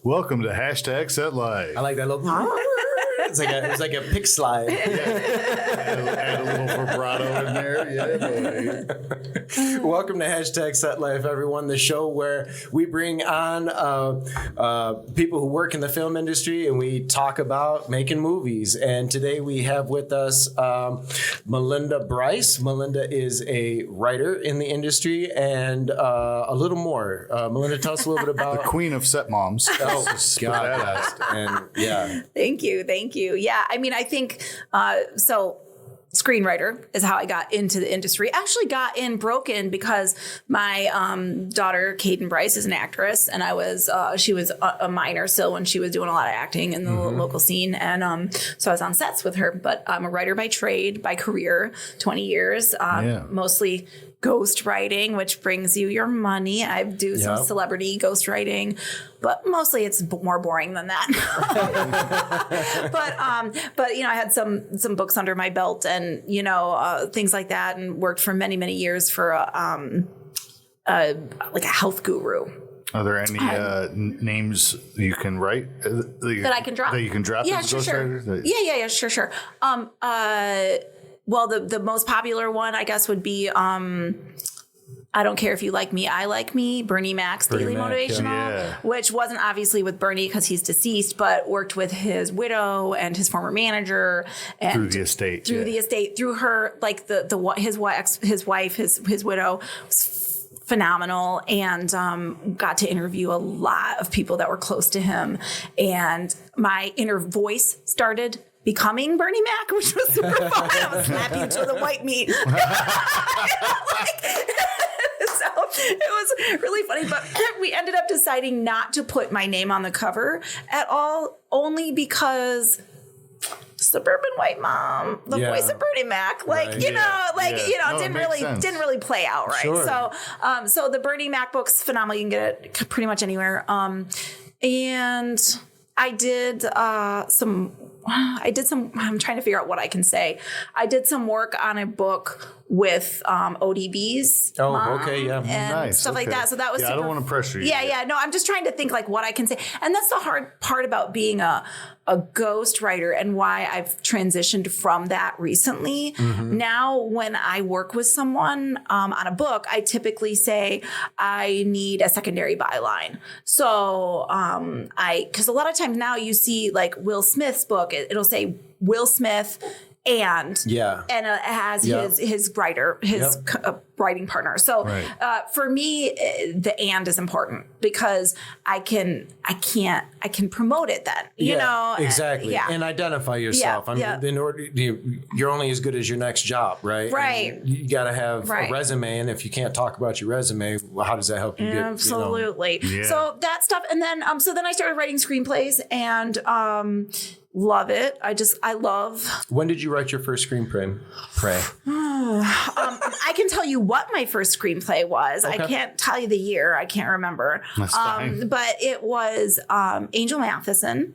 Welcome to Hashtag Set Live. I like that little. It's like a pick slide. Add a little vibrato in there. Yeah, boy. Welcome to Hashtag Set Life, everyone. The show where we bring on people who work in the film industry and we talk about making movies. And today we have with us Melinda Bryce. Melinda is a writer in the industry and a little more. Melinda, tell us a little bit about The queen of set moms. Oh, God. And yeah. Thank you. Yeah, I mean, I think screenwriter is how I got into the industry. Actually got in broken because my daughter, Caden Bryce, is an actress, and she was a minor still when she was doing a lot of acting in the local scene. And so I was on sets with her, but I'm a writer by trade, by career, 20 years, mostly ghost writing, which brings you your money. I do some celebrity ghost writing, but mostly it's more boring than that. but I had some books under my belt and things like that, and worked for many years for a health guru. Are there any names you can write that I can drop? That you can drop? Yeah, as sure. Yeah, sure. Well, the most popular one, I guess, would be I Don't Care If You Like Me, I Like Me, Bernie Mac's Daily Motivational, which wasn't obviously with Bernie because he's deceased, but worked with his widow and his former manager. And through the estate. Through her, like his wife, his widow, was phenomenal, and got to interview a lot of people that were close to him. And my inner voice started becoming Bernie Mac, which was super fun. I was slapping to the white meat. So it was really funny, but we ended up deciding not to put my name on the cover at all, only because suburban white mom, the voice of Bernie Mac, didn't really play out right. Sure. So the Bernie Mac book's phenomenal. You can get it pretty much anywhere. And I did some, I'm trying to figure out what I can say. I did some work on a book with ODB's mom and nice. stuff like that. So that was super, I don't want to pressure you. Yeah. No, I'm just trying to think like what I can say. And that's the hard part about being a ghost writer and why I've transitioned from that recently. Now, when I work with someone on a book, I typically say I need a secondary byline. So because a lot of times now you see like Will Smith's book, it'll say Will Smith and it has his writer, writing partner. So for me, the and is important because I can promote it then, exactly. And identify yourself. I mean, in order, you're only as good as your next job, right? Right. And you got to have a resume, and if you can't talk about your resume, well, how does that help you get? Absolutely. So that stuff, and then then I started writing screenplays and. Love it. I love. When did you write your first screenplay? I can tell you what my first screenplay was. Okay. I can't tell you the year. I can't remember. That's fine. But it was Angel Matheson.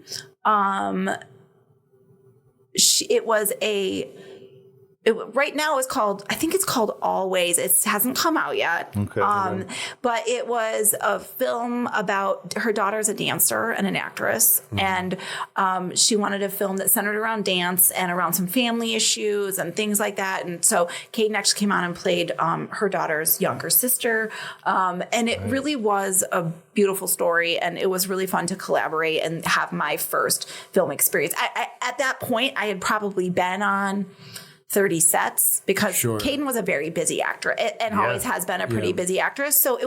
Right now it's called, I think it's called Always. It hasn't come out yet. Okay. But it was a film about her daughter's a dancer and an actress. And she wanted a film that centered around dance and around some family issues and things like that. And so Caden actually came on and played her daughter's younger sister. And it really was a beautiful story. And it was really fun to collaborate and have my first film experience. At that point, I had probably been on 30 sets because Caden was a very busy actor and always has been a pretty busy actress. So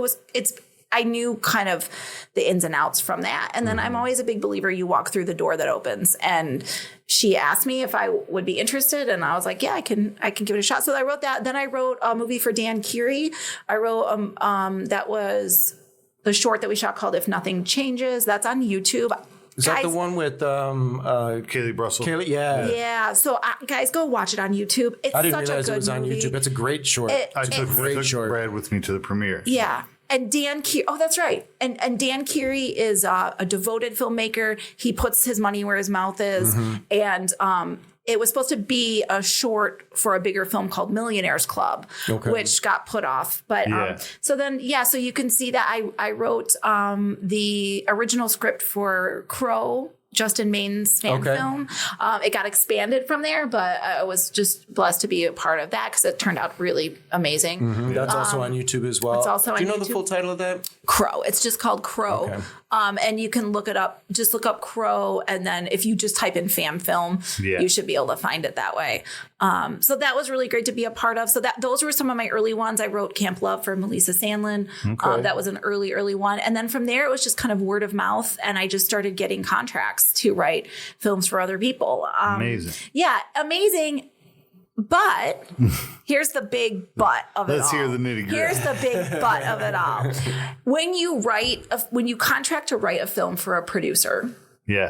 I knew kind of the ins and outs from that. And then I'm always a big believer you walk through the door that opens. And she asked me if I would be interested. And I was like, yeah, I can give it a shot. So I wrote that. Then I wrote a movie for Dan Keary. I wrote that was the short that we shot called If Nothing Changes. That's on YouTube. Is that the one with Kaylee Brussel? Yeah. So guys, go watch it on YouTube. It's I didn't such realize a good it was on movie. YouTube. It's a great short. I took Brad with me to the premiere. Yeah. And Dan Keary, that's right. And Dan Keary is a devoted filmmaker. He puts his money where his mouth is. And it was supposed to be a short for a bigger film called Millionaires Club, which got put off. But so you can see that I wrote the original script for Crow, Justin Main's fan film. It got expanded from there, but I was just blessed to be a part of that because it turned out really amazing. That's also on YouTube as well. It's also on Do you know YouTube. the full title of that? Crow. It's just called Crow. Okay. And you can look it up. Just look up Crow. And then if you just type in fan film, you should be able to find it that way. So that was really great to be a part of. So those were some of my early ones. I wrote Camp Love for Melissa Sandlin. That was an early one. And then from there, it was just kind of word of mouth. And I just started getting contracts to write films for other people. Amazing. Yeah, amazing. But here's the big but of it all. Let's hear the nitty-gritty. Here's the big but of it all. When you contract to write a film for a producer, you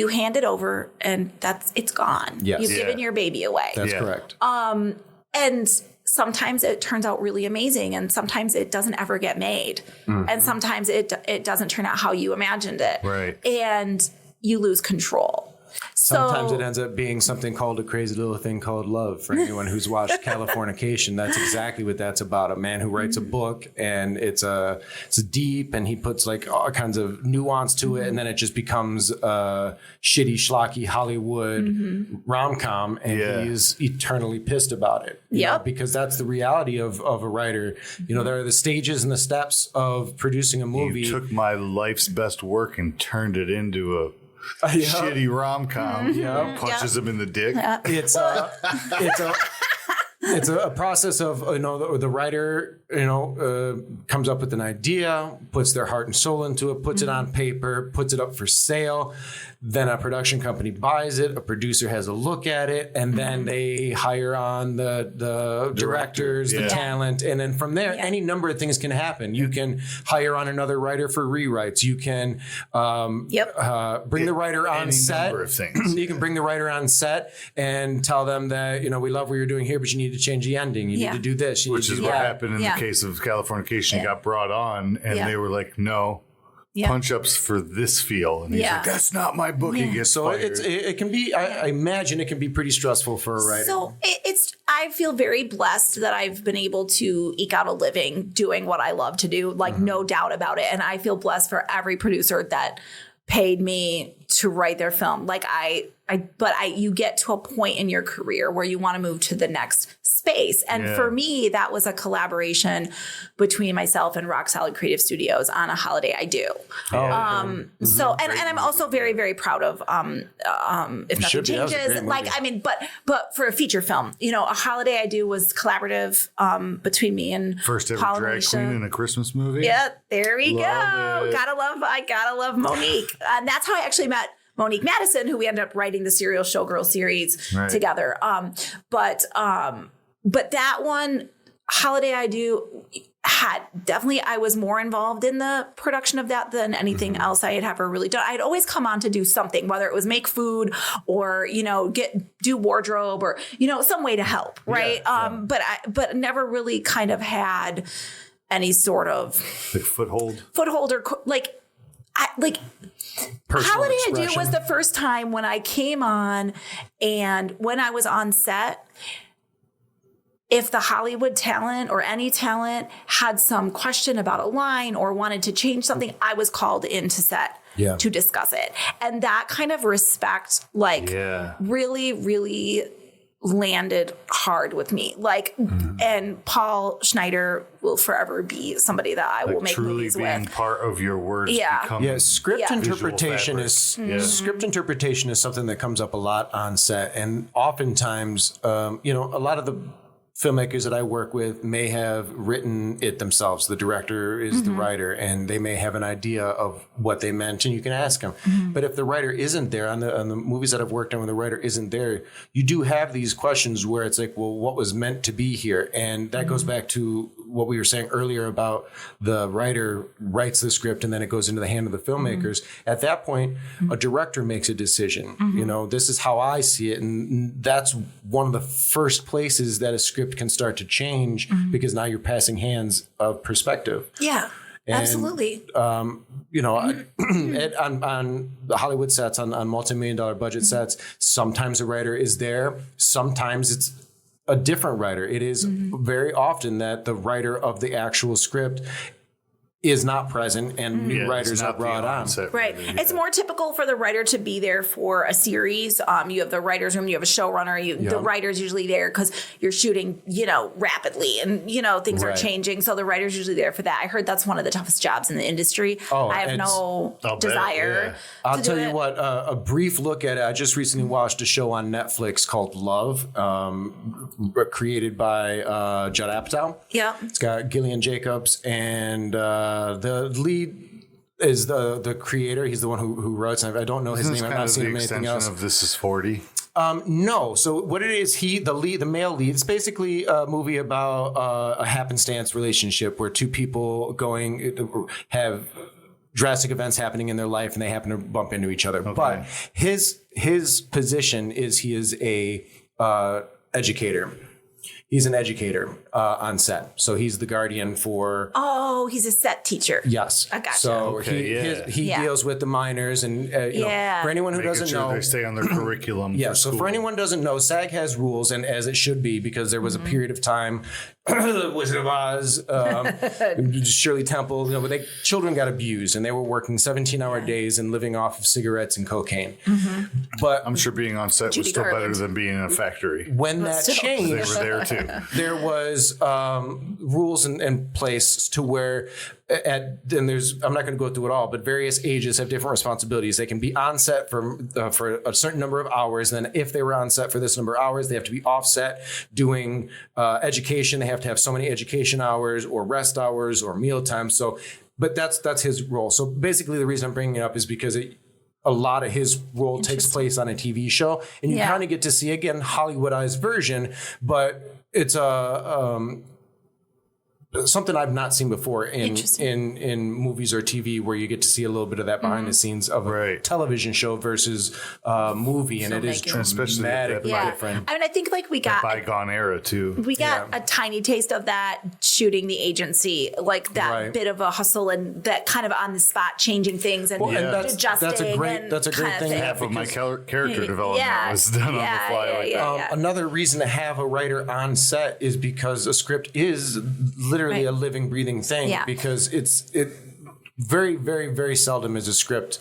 hand it over and it's gone. Yes. You've given your baby away. That's correct. And sometimes it turns out really amazing, and sometimes it doesn't ever get made, and sometimes it doesn't turn out how you imagined it. Right. And you lose control. Sometimes it ends up being something called a crazy little thing called love. For anyone who's watched Californication, that's exactly what that's about. A man who writes a book, and it's deep, and he puts like all kinds of nuance to it, and then it just becomes a shitty, schlocky Hollywood rom-com, and he's eternally pissed about it. You know, because that's the reality of a writer. You know, there are the stages and the steps of producing a movie. You took my life's best work and turned it into a shitty rom-com. Punches him in the dick. It's a process of, the writer, comes up with an idea, puts their heart and soul into it, puts it on paper, puts it up for sale. Then a production company buys it. A producer has a look at it, and then they hire on the directors, the talent, and then from there, any number of things can happen. You can hire on another writer for rewrites. You can bring the writer on set. Number of things. You can bring the writer on set and tell them that we love what you're doing here, but you need to change the ending. You need to do this. Which is what happened in the case of Californication. He got brought on, and they were like, no. Punch-ups for this feel, and he's like, "That's not my book." He gets so fired. it can be. I imagine it can be pretty stressful for a writer. So I feel very blessed that I've been able to eke out a living doing what I love to do. Like no doubt about it, and I feel blessed for every producer that paid me to write their film. Like you get to a point in your career where you want to move to the next space. And for me, that was a collaboration between myself and Rock Solid Creative Studios on A Holiday I Do. So, and I'm also very, very proud of, If Nothing Changes, but for a feature film, A Holiday I Do was collaborative, between me and first ever drag queen in a Christmas movie. Yeah, there we go. It. I gotta love Monique. And that's how I actually met Monique Madison, who we ended up writing the Serial Showgirl series together. But that one, Holiday I Do, I was more involved in the production of that than anything else I had ever really done. I'd always come on to do something, whether it was make food or, do wardrobe or, some way to help. Right. But never really kind of had any sort of foothold or Holiday I Do was the first time when I came on, and when I was on set, if the Hollywood talent or any talent had some question about a line or wanted to change something, I was called into set to discuss it. And that kind of respect, really, really landed hard with me. And Paul Schneider will forever be somebody that I will make movies with. Truly being part of your words. Script interpretation is something that comes up a lot on set, and oftentimes, a lot of the filmmakers that I work with may have written it themselves. The director is the writer, and they may have an idea of what they meant, and you can ask them. But if the writer isn't there, on the movies that I've worked on when the writer isn't there, you do have these questions where it's like, well, what was meant to be here? And that goes back to what we were saying earlier about the writer writes the script and then it goes into the hand of the filmmakers. At that point, a director makes a decision. This is how I see it. And that's one of the first places that a script can start to change, because now you're passing hands of perspective. Yeah. And, absolutely. on the Hollywood sets, on multi-million-dollar budget sets, sometimes a writer is there. Sometimes it's a different writer. It is very often that the writer of the actual script is not present and new writers are brought on. Right. Yeah. It's more typical for the writer to be there for a series. You have the writer's room, you have a showrunner, the writer's usually there because you're shooting, rapidly and, things are changing. So the writer's usually there for that. I heard that's one of the toughest jobs in the industry. I have no desire. I'll tell you what, a brief look at it. I just recently watched a show on Netflix called Love, created by Judd Apatow. Yeah. It's got Gillian Jacobs and the lead is the creator. He's the one who writes. I don't know his name. I've not seen him anything else. Of This Is 40. No. So what it is, the male lead. It's basically a movie about a happenstance relationship where two people have drastic events happening in their life and they happen to bump into each other. Okay. But his position is he is a educator. He's an educator on set. So he's the guardian for... Oh, he's a set teacher. Yes. I gotcha. So he deals with the minors and, for anyone who doesn't know... they stay on their curriculum. Yeah, so for anyone who doesn't know, SAG has rules, and as it should be, because there was a period of time... Wizard of Oz, Shirley Temple, but children got abused and they were working 17-hour days and living off of cigarettes and cocaine. But I'm sure being on set was still better than being in a factory. When that changed, they were there too. There was rules in place to where I'm not going to go through it all, but various ages have different responsibilities. They can be on set for a certain number of hours. And then if they were on set for this number of hours, they have to be offset doing education. They have to have so many education hours or rest hours or meal time. So, but that's his role. So basically the reason I'm bringing it up is because a lot of his role takes place on a TV show, and you kind of get to see, again, Hollywoodized version, but it's something I've not seen before in movies or TV, where you get to see a little bit of that behind the scenes of a television show versus a movie, and it is dramatically different. I mean, I think we got a bygone era too. We got a tiny taste of that shooting The Agency, like that bit of a hustle and that kind of on the spot changing things and adjusting. That's a great thing. Half of my character development was done on the fly. Another reason to have a writer on set is because a script is literally a living, breathing thing, because it very, very, very seldom is a script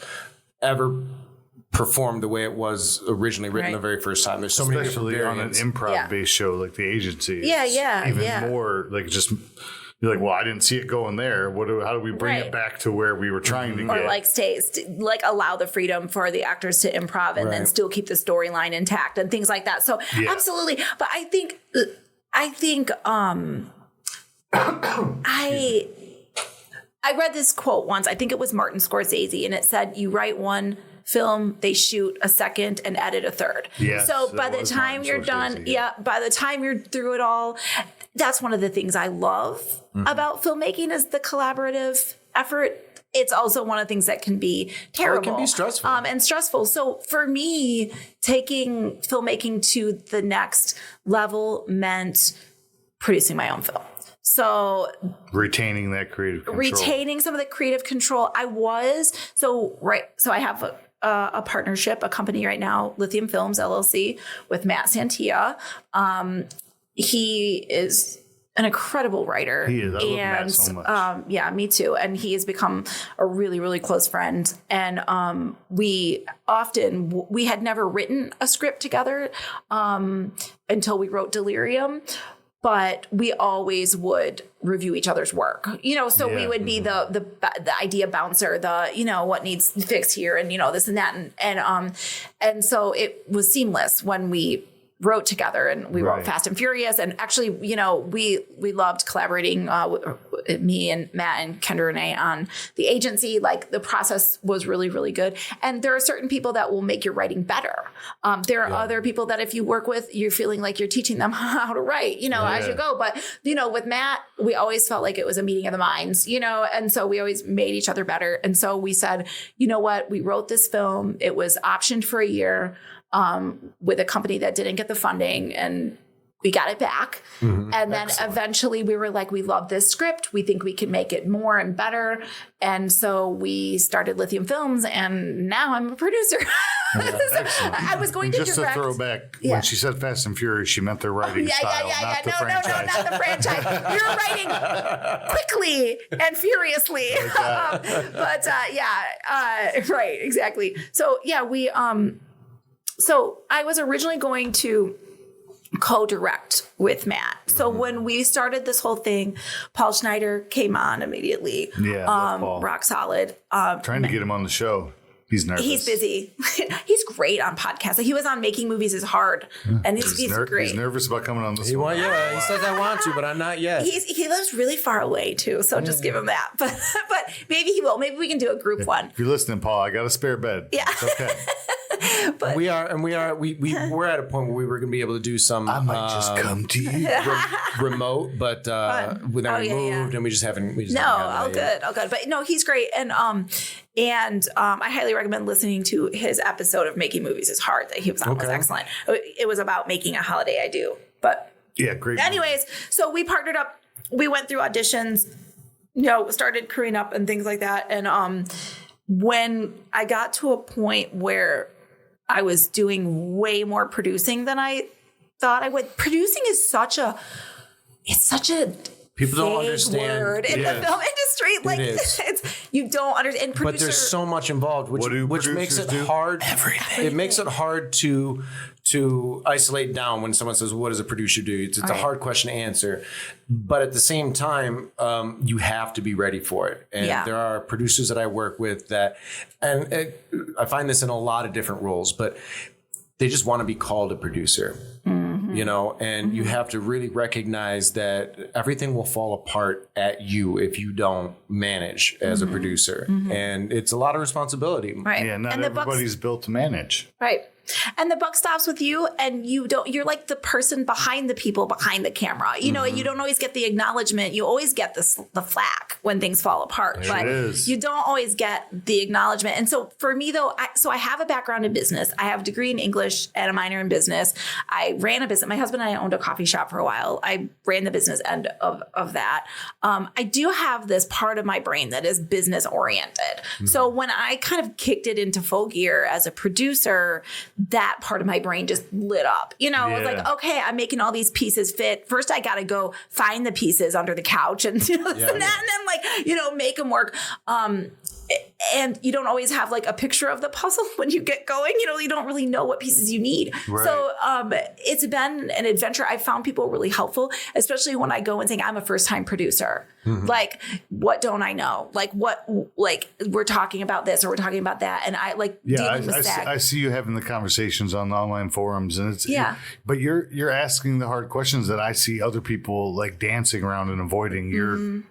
ever performed the way it was originally written the very first time. There's so many different variants. On an improv-based show like The Agency. Even more just... You're like, well, I didn't see it going there. How do we bring it back to where we were trying to get? Or allow the freedom for the actors to improv and then still keep the storyline intact and things like that. So absolutely. But I think I read this quote once. I think it was Martin Scorsese, and it said, you write one film, they shoot a second and edit a third. Yes, so by the time you're done, by the time you're through it all, that's one of the things I love about filmmaking is the collaborative effort. It's also one of the things that can be terrible. It can be stressful. And stressful. So for me, taking filmmaking to the next level meant producing my own film. So retaining that creative control. Retaining some of the creative control. So I have a partnership, a company right now, Lithium Films, LLC, with Matt Santia. He is an incredible writer. He is. I love Matt so much. Me too. And he has become a really, really close friend. And we had never written a script together until we wrote Delirium. But we always would review each other's work, so we would be the idea bouncer, what needs fixed here and, this and that. And so it was seamless when we wrote together and we wrote Fast and Furious. And actually, we loved collaborating, me and Matt and Kendra Renee on The Agency. The process was really, really good. And there are certain people that will make your writing better. There are other people that if you work with, you're feeling like you're teaching them how to write, as you go. But, with Matt, we always felt like it was a meeting of the minds, and so we always made each other better. And so we said, you know what, we wrote this film. It was optioned for a year. With a company that didn't get the funding, and we got it back. And then eventually we were like, we love this script. We think we can make it more and better. And so we started Lithium Films, and now I'm a producer. I was going to just direct. Just a throwback, when she said Fast and Furious, she meant their writing style, not the franchise. No, not the franchise. You're writing quickly and furiously. Right, exactly. So we, so I was originally going to co-direct with Matt. So when we started this whole thing, Paul Schneider came on immediately. Rock solid. Trying to get him on the show. He's nervous. He's busy. He's great on podcasts. He was on Making Movies is Hard, and he's great. He's nervous about coming on this one. He says I want to, but I'm not yet. He lives really far away too, so just give him that. But maybe he will. Maybe we can do a group one. If you're listening, Paul, I got a spare bed. Yeah. It's okay. But we're at a point where we were going to be able to do some. I might just come to you remote, but then we moved and we just haven't. All good. But no, he's great, and I highly recommend listening to his episode of Making Movies is Hard that he was on. It was excellent. It was about making a holiday I do, but great. Anyways, so we partnered up. We went through auditions, started crewing up and things like that, and when I got to a point where I was doing way more producing than I thought I would. Producing is such a people don't understand word in the film industry. Like you don't understand. But there's so much involved, which makes it hard. Everything. It makes it hard to isolate down when someone says, "What does a producer do?" It's a hard question to answer. But at the same time, you have to be ready for it. And there are producers that I work with and I find this in a lot of different roles, but they just want to be called a producer. And you have to really recognize that everything will fall apart at you if you don't manage as a producer. And it's a lot of responsibility. Right. Yeah, not everybody's built to manage. Right. And the buck stops with you, and you're like the person behind the people behind the camera. You don't always get the acknowledgement. You always get the flack when things fall apart, but you don't always get the acknowledgement. And so for me though, I have a background in business. I have a degree in English and a minor in business. I ran a business. My husband and I owned a coffee shop for a while. I ran the business end of that. I do have this part of my brain that is business oriented. So when I kind of kicked it into full gear as a producer, that part of my brain just lit up. It was like, okay, I'm making all these pieces fit. First, I got to go find the pieces under the couch and and then make them work. And you don't always have like a picture of the puzzle when you get going. You don't really know what pieces you need. Right. So it's been an adventure. I found people really helpful, especially when I go and say, I'm a first time producer. Like, what don't I know? Like we're talking about this or we're talking about that. And I dealing with that. I see you having the conversations on the online forums, and but you're asking the hard questions that I see other people like dancing around and avoiding. You're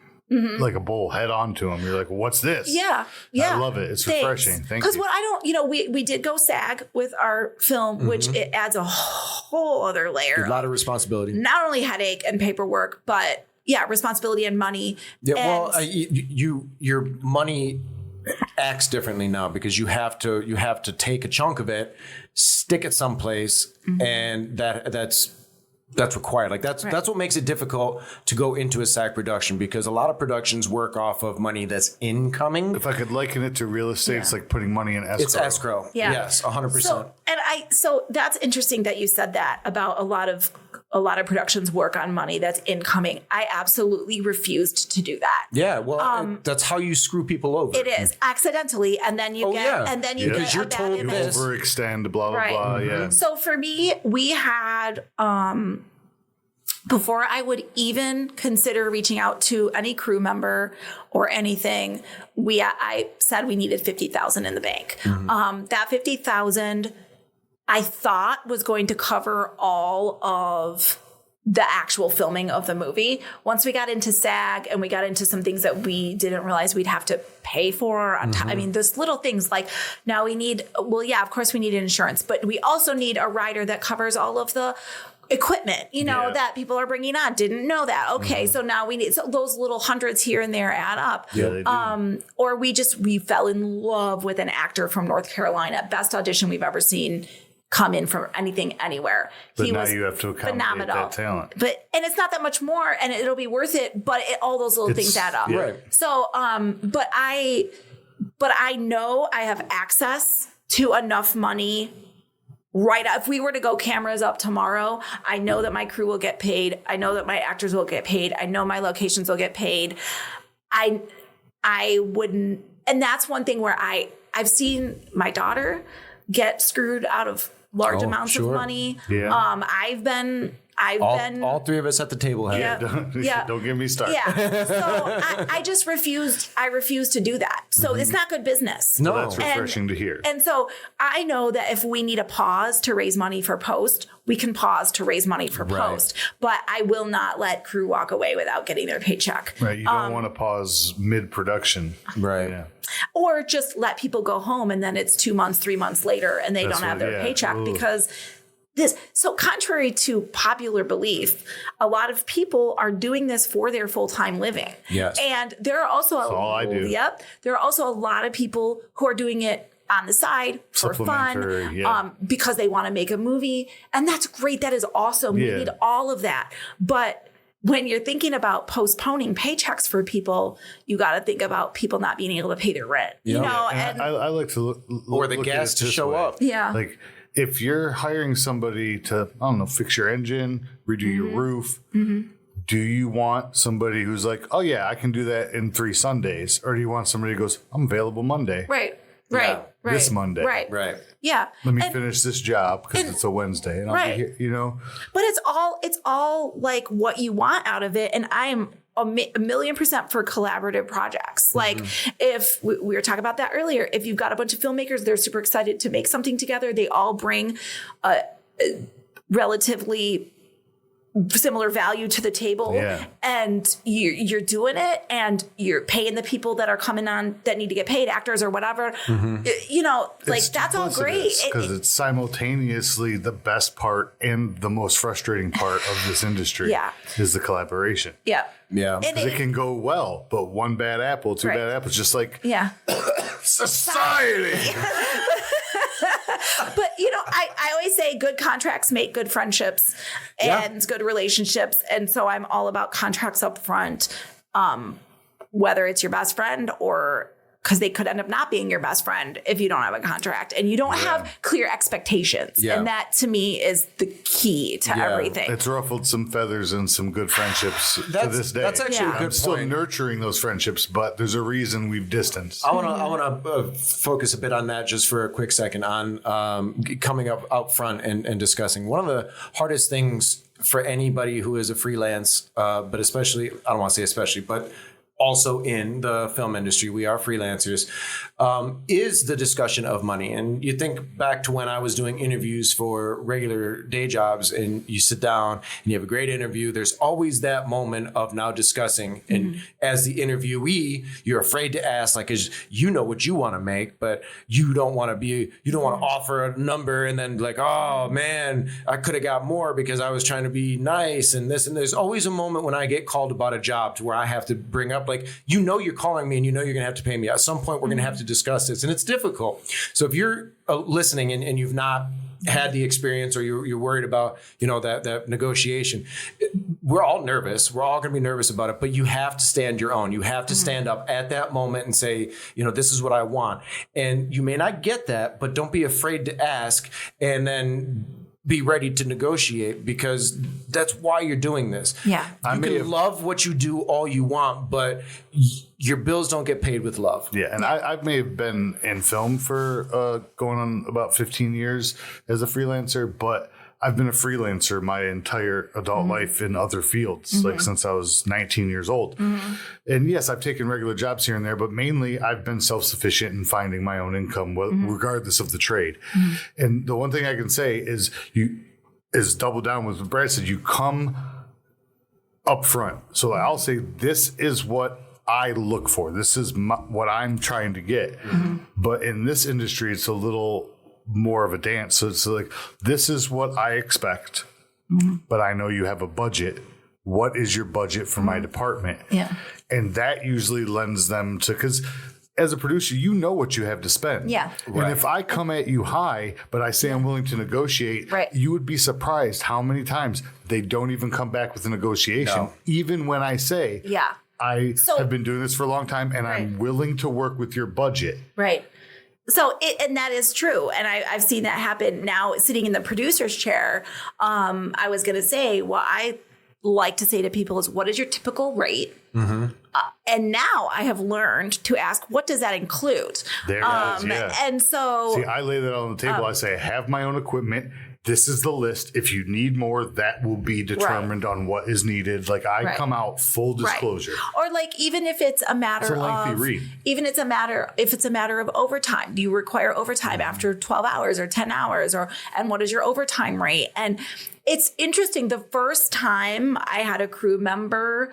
like a bull head on to them. You're like, what's this? Yeah. I love it. It's refreshing. Thank you. Because what I don't, we did go SAG with our film, which it adds a whole other layer. A lot of responsibility. Not only headache and paperwork, but responsibility and money. Yeah. Your money acts differently now because you have to take a chunk of it, stick it someplace, and that's required. Like that's what makes it difficult to go into a SAG production, because a lot of productions work off of money that's incoming. If I could liken it to real estate, it's like putting money in escrow. It's escrow. Yeah. Yes, 100%. So that's interesting that you said that about a lot of productions work on money that's incoming. I absolutely refused to do that. Yeah, well, that's how you screw people over. It is accidentally, and then you get because you're told you overextend, blah blah blah. Yeah. So for me, we had before I would even consider reaching out to any crew member or anything, I said we needed $50,000 in the bank. That $50,000 I thought was going to cover all of the actual filming of the movie. Once we got into SAG and we got into some things that we didn't realize we'd have to pay for on time. I mean, those little things like now we need, of course we need insurance, but we also need a rider that covers all of the equipment, that people are bringing on. Didn't know that. Okay. So now we need, so those little hundreds here and there add up. Yeah, they do. Or we fell in love with an actor from North Carolina. Best audition we've ever seen. come in from anything anywhere. But He now was you have to accommodate phenomenal. that talent. And it's not that much more, and it'll be worth it. But all those little things add up. Yeah. Right. So, but I know I have access to enough money. Right. If we were to go cameras up tomorrow, I know that my crew will get paid. I know that my actors will get paid. I know my locations will get paid. I wouldn't. And that's one thing where I've seen my daughter get screwed out of large amounts of money. Yeah. I've been All three of us at the table have. Don't get me started. Yeah. So I just refused. I refused to do that. So it's not good business. No. That's refreshing to hear. And so I know that if we need a pause to raise money for post, we can pause to raise money for post. But I will not let crew walk away without getting their paycheck. Right. You don't want to pause mid-production. Right. Yeah. Or just let people go home and then it's 2 months, 3 months later and they don't have their paycheck because so contrary to popular belief, a lot of people are doing this for their full-time living. Yes. And there are also all I do. Yep. There are also a lot of people who are doing it on the side for fun, because they want to make a movie. And that's great. That is awesome. We need all of that. But when you're thinking about postponing paychecks for people, you got to think about people not being able to pay their rent. Yeah. You know, And I like to look Or the look at gas it to this show way. up. Yeah. Like if you're hiring somebody to, I don't know, fix your engine, redo your roof, do you want somebody who's like, oh yeah, I can do that in 3 Sundays? Or do you want somebody who goes, I'm available Monday. Right. This Monday. Right. Yeah. Let me finish this job because it's a Wednesday and I'll be here, you know? But it's all like what you want out of it. And I'm a million% for collaborative projects. Like if we were talking about that earlier, if you've got a bunch of filmmakers, they're super excited to make something together. They all bring a relatively similar value to the table, and you're doing it, and you're paying the people that are coming on that need to get paid, actors or whatever. You know, like that's all great because it's simultaneously the best part and the most frustrating part of this industry. Is the collaboration. Yeah. And It can go well, but one bad apple, two bad apples, just like society. But, you know, I always say good contracts make good friendships and good relationships. And so I'm all about contracts up front, whether it's your best friend or because they could end up not being your best friend if you don't have a contract and you don't have clear expectations. And that to me is the key to everything. It's ruffled some feathers and some good friendships to this day. That's actually a good I'm still point. nurturing those friendships, but there's a reason we've distanced. I want to focus a bit on that just for a quick second on coming up out front and discussing. One of the hardest things for anybody who is a freelance, but especially, I don't want to say especially, but also in the film industry, we are freelancers, is the discussion of money. And you think back to when I was doing interviews for regular day jobs and you sit down and you have a great interview, there's always that moment of now discussing. And as the interviewee, you're afraid to ask, like, 'cause you know what you want to make, but you don't want to offer a number and then like, oh man, I could have got more because I was trying to be nice and this. And there's always a moment when I get called about a job to where I have to bring up, like, you know, you're calling me and you know you're going to have to pay me. At some point, we're going to have to discuss this. And it's difficult. So if you're listening and you've not had the experience or you're worried about, you know, that negotiation, we're all nervous. We're all going to be nervous about it. But you have to stand your own. You have to stand up at that moment and say, you know, this is what I want. And you may not get that, but don't be afraid to ask and then be ready to negotiate because that's why you're doing this. Yeah. You can love what you do all you want, but your bills don't get paid with love. Yeah, and I may have been in film for going on about 15 years as a freelancer, but I've been a freelancer my entire adult life in other fields, like since I was 19 years old. And yes, I've taken regular jobs here and there, but mainly I've been self-sufficient in finding my own income, regardless of the trade. And the one thing I can say is double down with what Brad said, you come up front. So I'll say, this is what I look for. This is what I'm trying to get. But in this industry, it's a little more of a dance. So it's like, this is what I expect, but I know you have a budget. What is your budget for my department? Yeah. And that usually lends them to, because as a producer, you know what you have to spend. Yeah. And if I come at you high, but I say I'm willing to negotiate, you would be surprised how many times they don't even come back with a negotiation. No. Even when I say, I have been doing this for a long time and I'm willing to work with your budget. Right. So, and that is true. And I've seen that happen now sitting in the producer's chair. I was going to say, what I like to say to people is, what is your typical rate? Mm-hmm. And now I have learned to ask, what does that include? There it is, yeah. And so... See, I lay that on the table. I say, I have my own equipment. This is the list. If you need more, that will be determined on what is needed. Like I come out full disclosure. Or like, even if it's a matter it's a lengthy read. Even if it's a matter of overtime, do you require overtime after 12 hours or 10 hours and what is your overtime rate? And it's interesting. The first time I had a crew member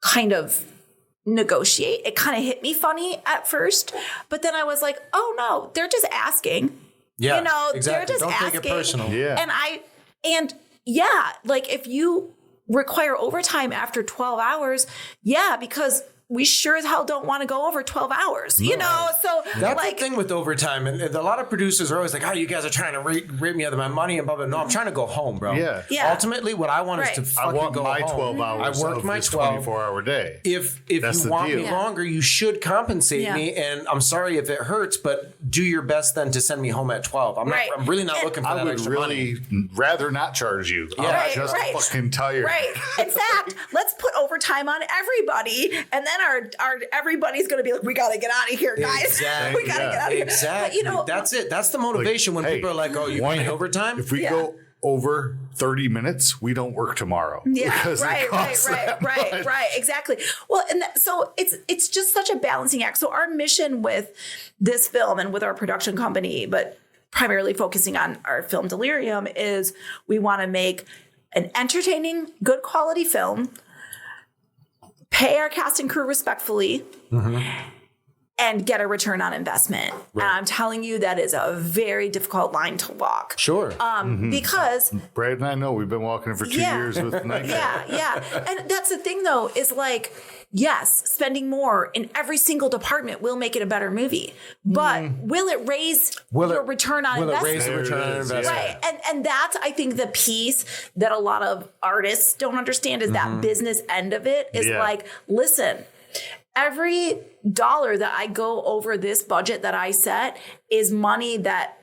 kind of negotiate, it kind of hit me funny at first, but then I was like, oh no, they're just asking. Yeah, they're just Don't asking. take it personal. Yeah. And like if you require overtime after 12 hours, because we sure as hell don't want to go over 12 hours, you know? So that's the thing with overtime. And a lot of producers are always like, oh, you guys are trying to rip me out of my money and blah, blah. No, I'm trying to go home, bro. Yeah. Ultimately, what I want is to fucking go home. I want my 12 hours I worked my 24-hour day. If you want me longer, you should compensate me. And I'm sorry if it hurts, but do your best then to send me home at 12. I'm really not looking for that extra money. I would really rather not charge you. I'm just fucking tired. Right. In fact, let's put overtime on everybody, and then our everybody's going to be like, we got to get out of here, guys. Exactly. We got to get out of here. Exactly. But, that's it. That's the motivation when people are like, oh, you want overtime? If we go over 30 minutes, we don't work tomorrow. Yeah, because right. Exactly. Well, and so it's just such a balancing act. So our mission with this film and with our production company, but primarily focusing on our film Delirium, is we want to make an entertaining, good quality film, pay our cast and crew respectfully, and get a return on investment. Right. And I'm telling you, that is a very difficult line to walk. Sure. Because Brad and I know we've been walking it for 2 years with Nightmare. Yeah. And that's the thing, though, is like, yes, spending more in every single department will make it a better movie. But will it raise your return on investment? Will it raise the return on investment? Right. And that's, I think, the piece that a lot of artists don't understand is that business end of it is like, listen, every dollar that I go over this budget that I set is money that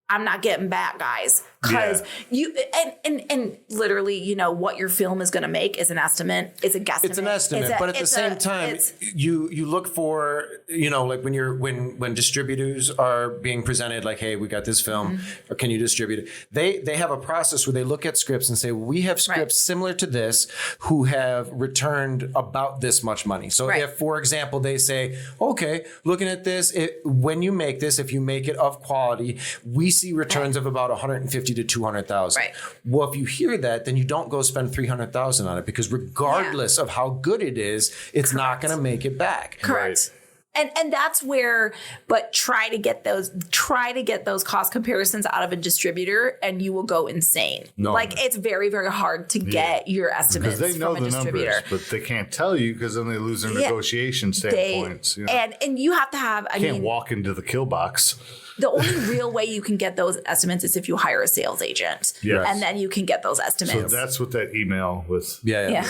I'm not getting back, guys. Because you and literally, you know, what your film is going to make is an estimate. It's a guesstimate. It's an estimate, but at the same time, you look for, you know, like when distributors are being presented, like, hey, we got this film, or can you distribute it? They have a process where they look at scripts and say, we have scripts similar to this who have returned about this much money. So if, for example, they say, okay, looking at this, when you make this, if you make it of quality, we see returns of about 150 to 200,000. Right. Well, if you hear that, then you don't go spend 300,000 on it, because regardless of how good it is, it's not going to make it back. Correct. And that's where, but try to get those cost comparisons out of a distributor, and you will go insane. No. Like, it's very, very hard to get your estimates because they know from a distributor. Numbers, but they can't tell you because then they lose their negotiation standpoints. And you have to have, I mean, walk into the kill box. The only real way you can get those estimates is if you hire a sales agent. Yes. And then you can get those estimates. So that's what that email was. Yeah.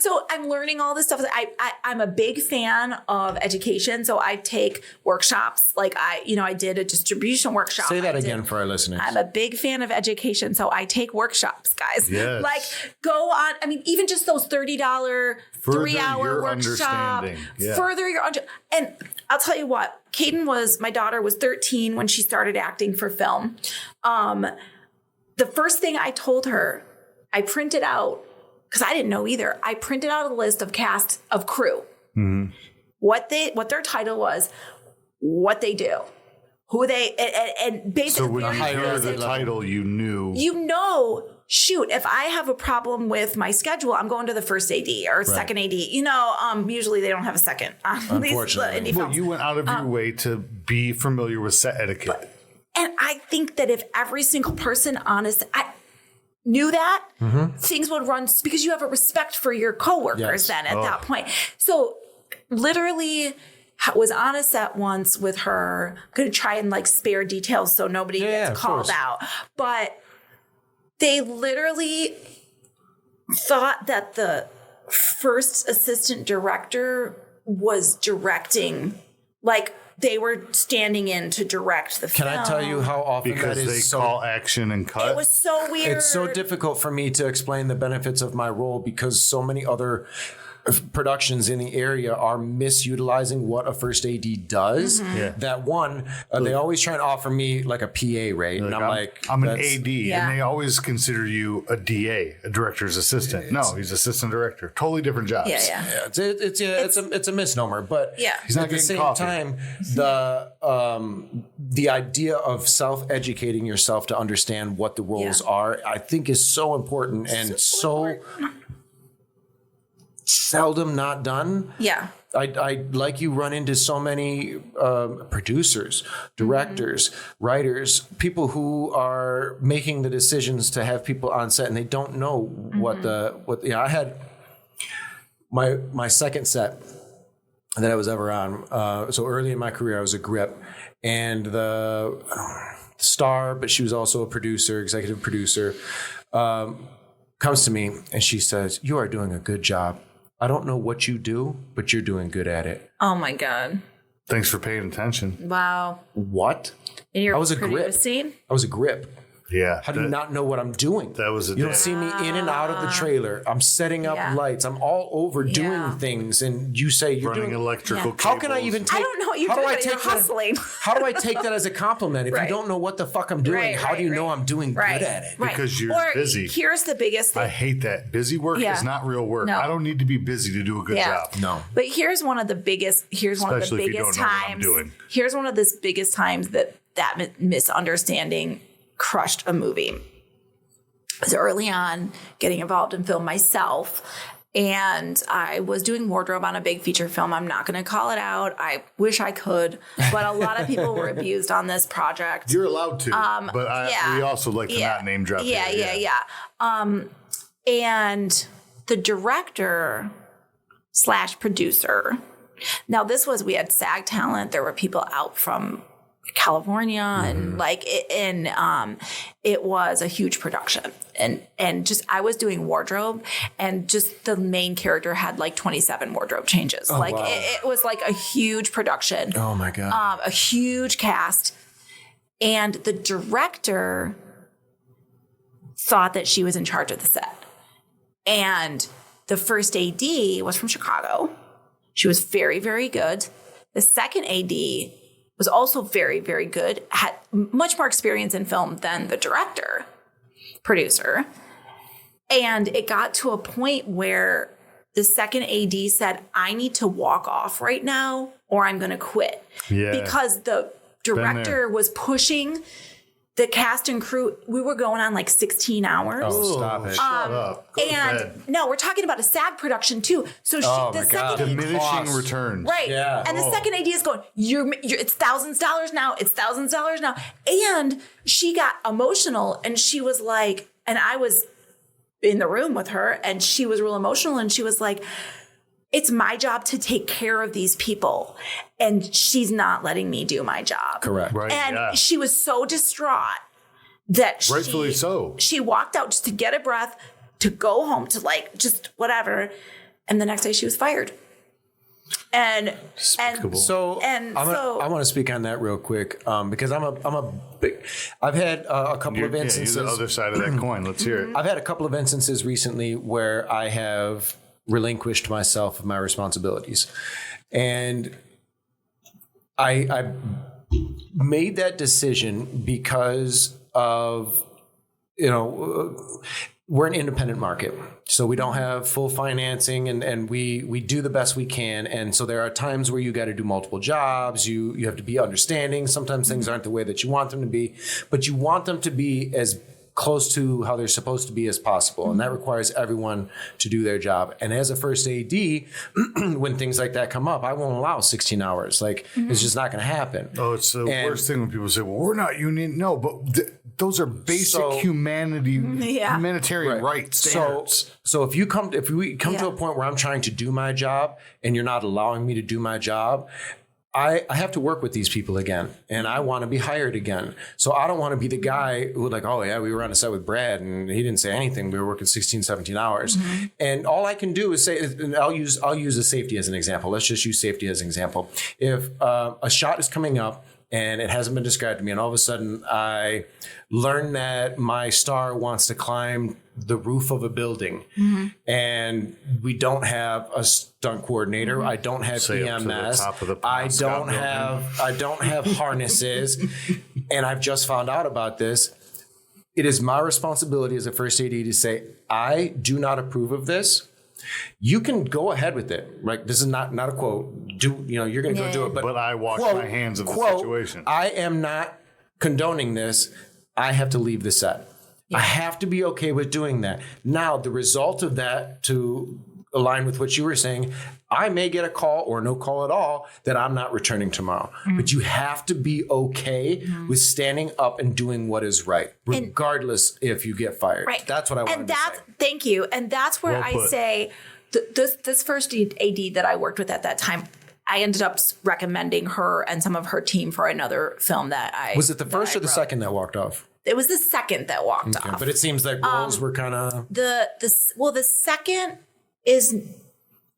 So I'm learning all this stuff. I'm a big fan of education. So I take workshops. Like I did a distribution workshop. Say that again for our listeners. I'm a big fan of education. So I take workshops, guys. Yes. Like go on. I mean, even just those $30 3-hour workshop. Further your and I'll tell you what, my daughter was 13 when she started acting for film. The first thing I told her, I printed out, because I didn't know either, I printed out a list of cast of crew, what their title was, what they do, who they, and basically. So when you hear the title, you knew. You know, shoot, if I have a problem with my schedule, I'm going to the first AD or second AD. You know, usually they don't have a second. Unfortunately. Well, you went out of your way to be familiar with set etiquette. And I think that if every single person knew that, things would run, because you have a respect for your coworkers then at that point. So literally, was on a set once with her. I'm going to try and like spare details so nobody gets called out. But they literally thought that the first assistant director was directing, like they were standing in to direct the film. Can I tell you how often because that is they call action and cut? It was so weird. It's so difficult for me to explain the benefits of my role because so many other productions in the area are misutilizing what a first AD does. That one, they always try and offer me like a PA rate. And I'm like, I'm an AD. And they always consider you a DA, a director's assistant. No, he's assistant director. Totally different jobs. It's a misnomer. But he's not at the getting same coffee. time, the idea of self-educating yourself to understand what the roles are, I think is so important and so seldom not done. I like you run into so many producers, directors, writers, people who are making the decisions to have people on set and they don't know what I had my second set that I was ever on. So early in my career, I was a grip, and the star, but she was also a producer, executive producer, comes to me and she says, "You are doing a good job. I don't know what you do, but you're doing good at it." Oh my God. Thanks for paying attention. Wow. What? And you're I was a grip. scene? I was a grip. Yeah. How do you not know what I'm doing? That was a You don't see me in and out of the trailer. I'm setting up lights. I'm all over doing things, and you say you're running doing electrical cables. How can I even take? I don't know what you're how do doing, I but take you're that- hustling. How do I take that as a compliment? If you don't know what the fuck I'm doing, how do you know I'm doing good at it? Because you're or busy. Here's the biggest thing. I hate that. Busy work is not real work. No. I don't need to be busy to do a good job. No. But here's one of the biggest. Especially if you don't know what I'm doing. Here's one of the biggest times that misunderstanding crushed a movie. I was early on getting involved in film myself, and I was doing wardrobe on a big feature film. I'm not going to call it out. I wish I could, but a lot of people were abused on this project. You're allowed to, but we also like to not name drop. And the director / producer. Now this was, we had SAG talent. There were people out from California and it was a huge production and just I was doing wardrobe and just the main character had like 27 wardrobe changes. It was like a huge production. Oh my God. A huge cast, and the director thought that she was in charge of the set, and the first AD was from Chicago. She was very, very good. The second AD was also very, very good, had much more experience in film than the director, producer. And it got to a point where the second AD said, "I need to walk off right now or I'm going to quit." Because the director was pushing the cast and crew. We were going on like 16 hours. Oh, stop it. Shut up. No, we're talking about a SAG production too. So the second diminishing returns. Right. Yeah. And the second AD is going, it's $1,000 now. It's $1,000 now. And she got emotional and she was like, and I was in the room with her and she was real emotional and she was like, "It's my job to take care of these people. And she's not letting me do my job." Correct. Right. And she was so distraught that rightfully so. She walked out just to get a breath, to go home, to like just whatever. And the next day she was fired. I want to speak on that real quick because I've had a couple of instances. You're the other side of that coin. Let's hear it. I've had a couple of instances recently where I have relinquished myself of my responsibilities, and I made that decision because of we're an independent market, so we don't have full financing, and we do the best we can. And so there are times where you got to do multiple jobs. You have to be understanding. Sometimes things aren't the way that you want them to be, but you want them to be as close to how they're supposed to be as possible. And that requires everyone to do their job. And as a first AD, when things like that come up, I won't allow 16 hours. It's just not going to happen. Oh, it's the worst thing when people say, "Well, we're not union." No, but those are basic humanitarian rights standards. So if we come to a point where I'm trying to do my job and you're not allowing me to do my job, I have to work with these people again, and I want to be hired again. So I don't want to be the guy who like, oh yeah, we were on a set with Brad and he didn't say anything. We were working 16, 17 hours. And all I can do is say, and I'll use a safety as an example. Let's just use safety as an example. If a shot is coming up and it hasn't been described to me, and all of a sudden I learn that my star wants to climb the roof of a building, and we don't have a stunt coordinator. I don't have EMS. I don't have harnesses, and I've just found out about this. It is my responsibility as a first AD to say, I do not approve of this. You can go ahead with it, right? This is not a quote. You're going to go do it, but I wash my hands of the situation. I am not condoning this. I have to leave the set. I have to be okay with doing that. Now, the result of that, to align with what you were saying, I may get a call or no call at all that I'm not returning tomorrow. But you have to be okay with standing up and doing what is right, regardless if you get fired. Right. That's what I wanted to say. Thank you. And that's where I say this first AD that I worked with at that time, I ended up recommending her and some of her team for another film that I... Was it the first or the second that walked off? It was the second that walked off. But it seems like roles were kind of... The second is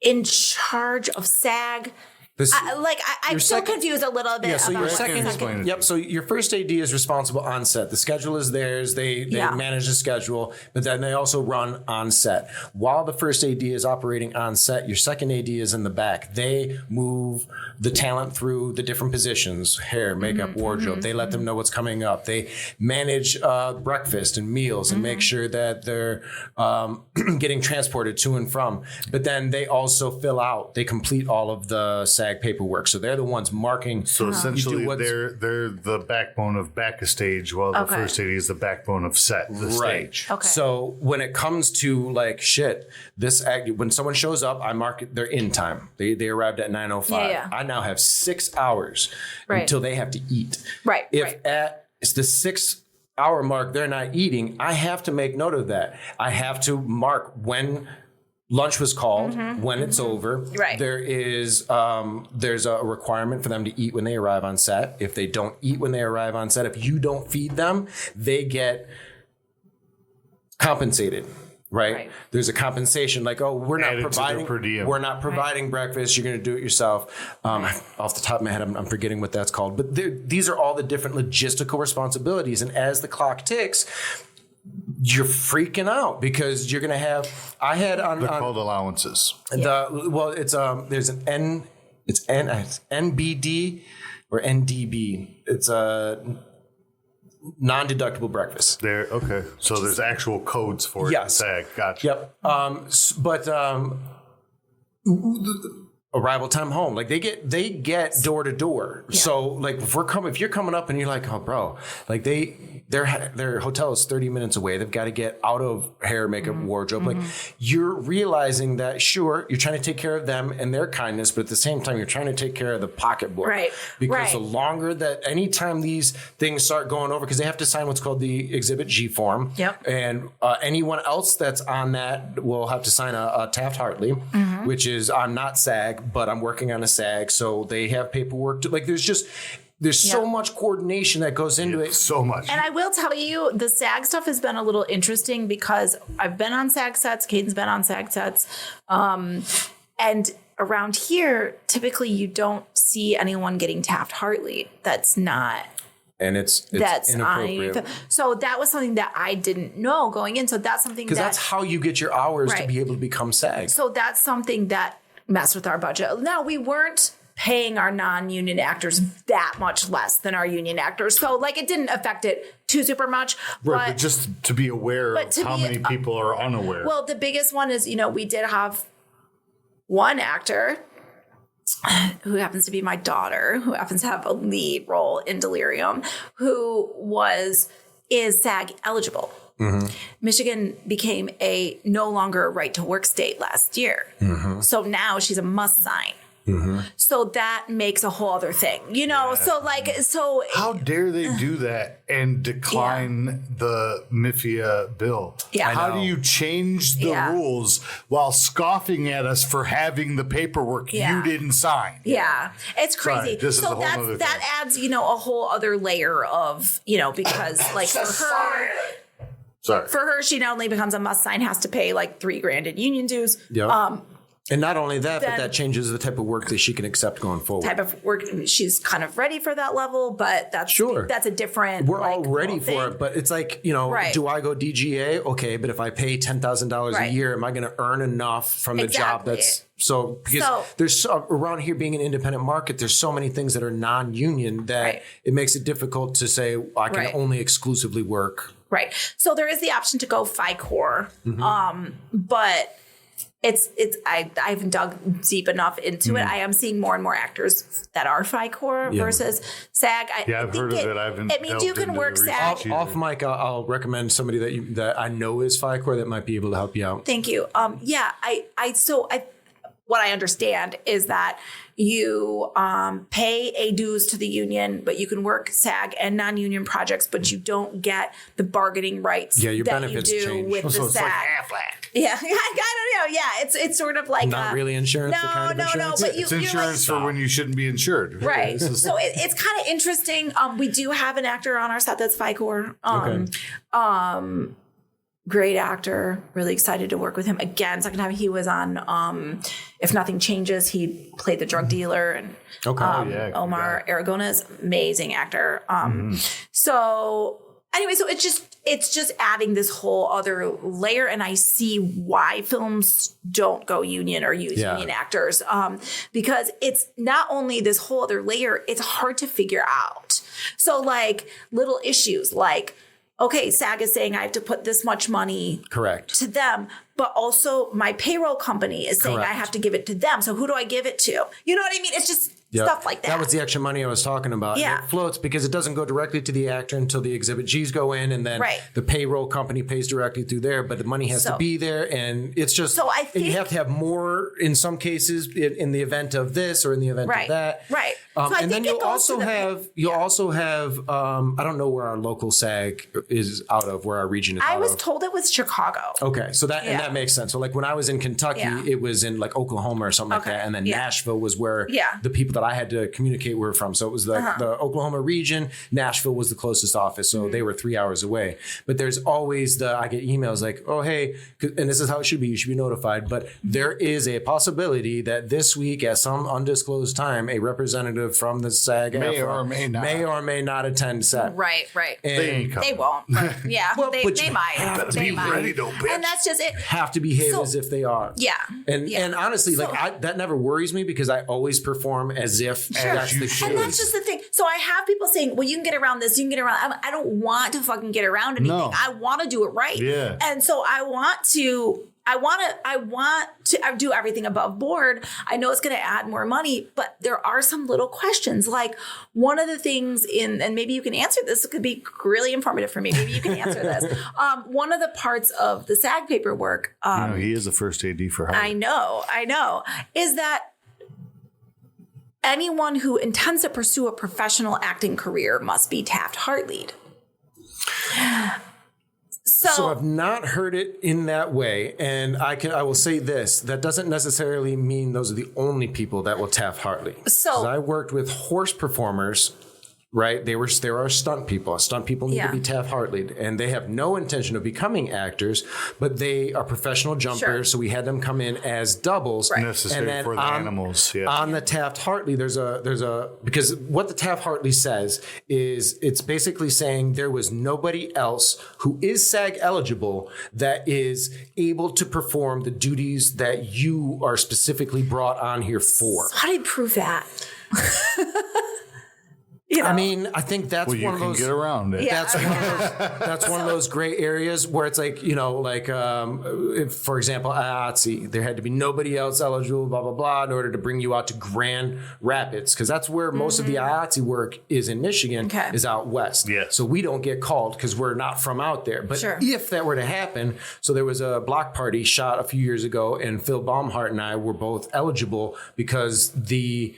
in charge of SAG. I'm still confused a little bit. Yeah, so about your second. Yep. So your first AD is responsible on set. The schedule is theirs. They manage the schedule, but then they also run on set. While the first AD is operating on set, your second AD is in the back. They move the talent through the different positions: hair, makeup, wardrobe. They let them know what's coming up. They manage breakfast and meals and make sure that they're getting transported to and from. But then they also fill out. They complete all of the SAG paperwork, so they're the ones marking. So essentially, they're the backbone of back a stage, while the first AD is the backbone of set the stage. Okay. So when it comes to like this act, when someone shows up, I mark it. They're in time. They arrived at 9:05. Yeah. I now have 6 hours until they have to eat. Right. If at it's the 6 hour mark they're not eating, I have to make note of that. I have to mark when lunch was called, when it's over. Right. There's a requirement for them to eat when they arrive on set. If they don't eat when they arrive on set, if you don't feed them, they get compensated. Right? There's a compensation like, oh, we're not providing breakfast. You're going to do it yourself. Off the top of my head, I'm forgetting what that's called. But these are all the different logistical responsibilities. And as the clock ticks, you're freaking out because you're going to have. They're called allowances. There's an it's NBD or NDB. It's a non-deductible breakfast. So there's actual codes for it. Yes. SAG. Gotcha. Yep. Arrival time home, like they get door to door. So like if you're coming up and you're like, oh bro, like their hotel is 30 minutes away. They've got to get out of hair, makeup, wardrobe. Like you're realizing that you're trying to take care of them and their kindness, but at the same time you're trying to take care of the pocketbook. Right. Because the longer that anytime these things start going over, because they have to sign what's called the Exhibit G form. Yep. And anyone else that's on that will have to sign a Taft-Hartley, which is I'm not SAG, but I'm working on a SAG. So they have paperwork there's so much coordination that goes into it. So much. And I will tell you, the SAG stuff has been a little interesting because I've been on SAG sets. Caden's been on SAG sets. And around here, typically you don't see anyone getting Taft-Hartley. That's not... And it's inappropriate. So that was something that I didn't know going in. So that's something because that's how you get your hours to be able to become SAG. So that's something that messed with our budget. Now, we weren't paying our non-union actors that much less than our union actors. So like it didn't affect it too super much. Right, but just to be aware of how many people are unaware. Well, the biggest one is, we did have one actor who happens to be my daughter, who happens to have a lead role in Delirium, who is SAG eligible. Michigan became a no longer right to work state last year. So now she's a must sign. So that makes a whole other thing, you know? Yeah. So how dare they do that and decline the MIFIA bill? Yeah. How do you change the rules while scoffing at us for having the paperwork you didn't sign? Yeah, it's crazy. Sorry, this is a whole other thing. That adds, you know, a whole other layer of, you know, because like for her, she not only becomes a must sign, has to pay like $3,000 in union dues. Yep. And not only that, but that changes the type of work that she can accept going forward. Type of work, she's kind of ready for that level, but that's a different. We're all ready for it, but it's like, you know, do I go DGA? Okay, but if I pay $10,000 a year, am I going to earn enough from the job that's because there's around here being an independent market, there's so many things that are non-union that it makes it difficult to say I can only exclusively work. Right. So there is the option to go FICOR, but I haven't dug deep enough into it. I am seeing more and more actors that are FICOR versus SAG. I've heard of it. I haven't. It means you can work SAG. Off mic, I'll recommend somebody that I know is FICOR that might be able to help you out. Thank you. What I understand is that you pay a dues to the union, but you can work SAG and non-union projects, but you don't get the bargaining rights your that benefits you do change. with the it's SAG. like Aflac. Yeah, I don't know. Yeah, it's sort of like not really insurance. No, the kind of insurance? but it's insurance for when you shouldn't be insured. Right. So it's kind of interesting. We do have an actor on our set that's FICOR. Great actor. Really excited to work with him again. Second time he was on If Nothing Changes. He played the drug dealer and Omar Aragones, amazing actor. So anyway, so it's just adding this whole other layer, and I see why films don't go union or use union actors, because it's not only this whole other layer, it's hard to figure out. So like little issues like, okay, SAG is saying I have to put this much money to them, but also my payroll company is saying I have to give it to them. So who do I give it to? You know what I mean? It's just stuff like that. That was the extra money I was talking about. Yeah. And it floats because it doesn't go directly to the actor until the exhibit Gs go in, and then the payroll company pays directly through there, but the money has to be there, and it's just, I think, and you have to have more in some cases in the event of this or in the event of that. Right. And then you'll also have, I don't know where our local SAG is out of, where our region is out of. I was told it was Chicago. Okay. So that, and that makes sense. So like when I was in Kentucky, it was in like Oklahoma or something like that. And then Nashville was where the people that I had to communicate were from. So it was like the Oklahoma region. Nashville was the closest office. So they were 3 hours away. But there's always I get emails like, oh, hey, and this is how it should be. You should be notified. But there is a possibility that this week at some undisclosed time, a representative from the SAG may or may not attend set. Right. And they won't. But they might. Have to be ready, though, bitch. And that's just it. Have to behave as if they are. Yeah. And honestly, that never worries me because I always perform as if that's the case. And that's just the thing. So I have people saying, well, you can get around this, you can get around. I don't want to fucking get around anything. No. I want to do it right. Yeah. And so I want to do everything above board. I know it's going to add more money, but there are some little questions. Like one of the things and maybe you can answer this, it could be really informative for me. Maybe you can answer this. One of the parts of the SAG paperwork. He is the first AD for Howard. I know. Is that anyone who intends to pursue a professional acting career must be Taft-Hartley'd. So I've not heard it in that way, and I will say this: that doesn't necessarily mean those are the only people that will Taft-Hartley. So I worked with horse performers. Right, there are stunt people. Stunt people need to be Taft-Hartley'd, and they have no intention of becoming actors, but they are professional jumpers. So we had them come in as doubles, necessary and then for the animals. Yeah. On the Taft-Hartley, there's a because what the Taft-Hartley says is it's basically saying there was nobody else who is SAG eligible that is able to perform the duties that you are specifically brought on here for. So how do you prove that? You know? I mean, I think that's Well, you one of can those. get around it. Yeah. That's one of those gray areas where it's like, if, for example, IATSE, there had to be nobody else eligible, blah, blah, blah, in order to bring you out to Grand Rapids. Because that's where most of the IATSE work is in Michigan, is out west. Yeah. So we don't get called because we're not from out there. But Sure. if that were to happen, so there was a block party shot a few years ago, and Phil Baumhart and I were both eligible because they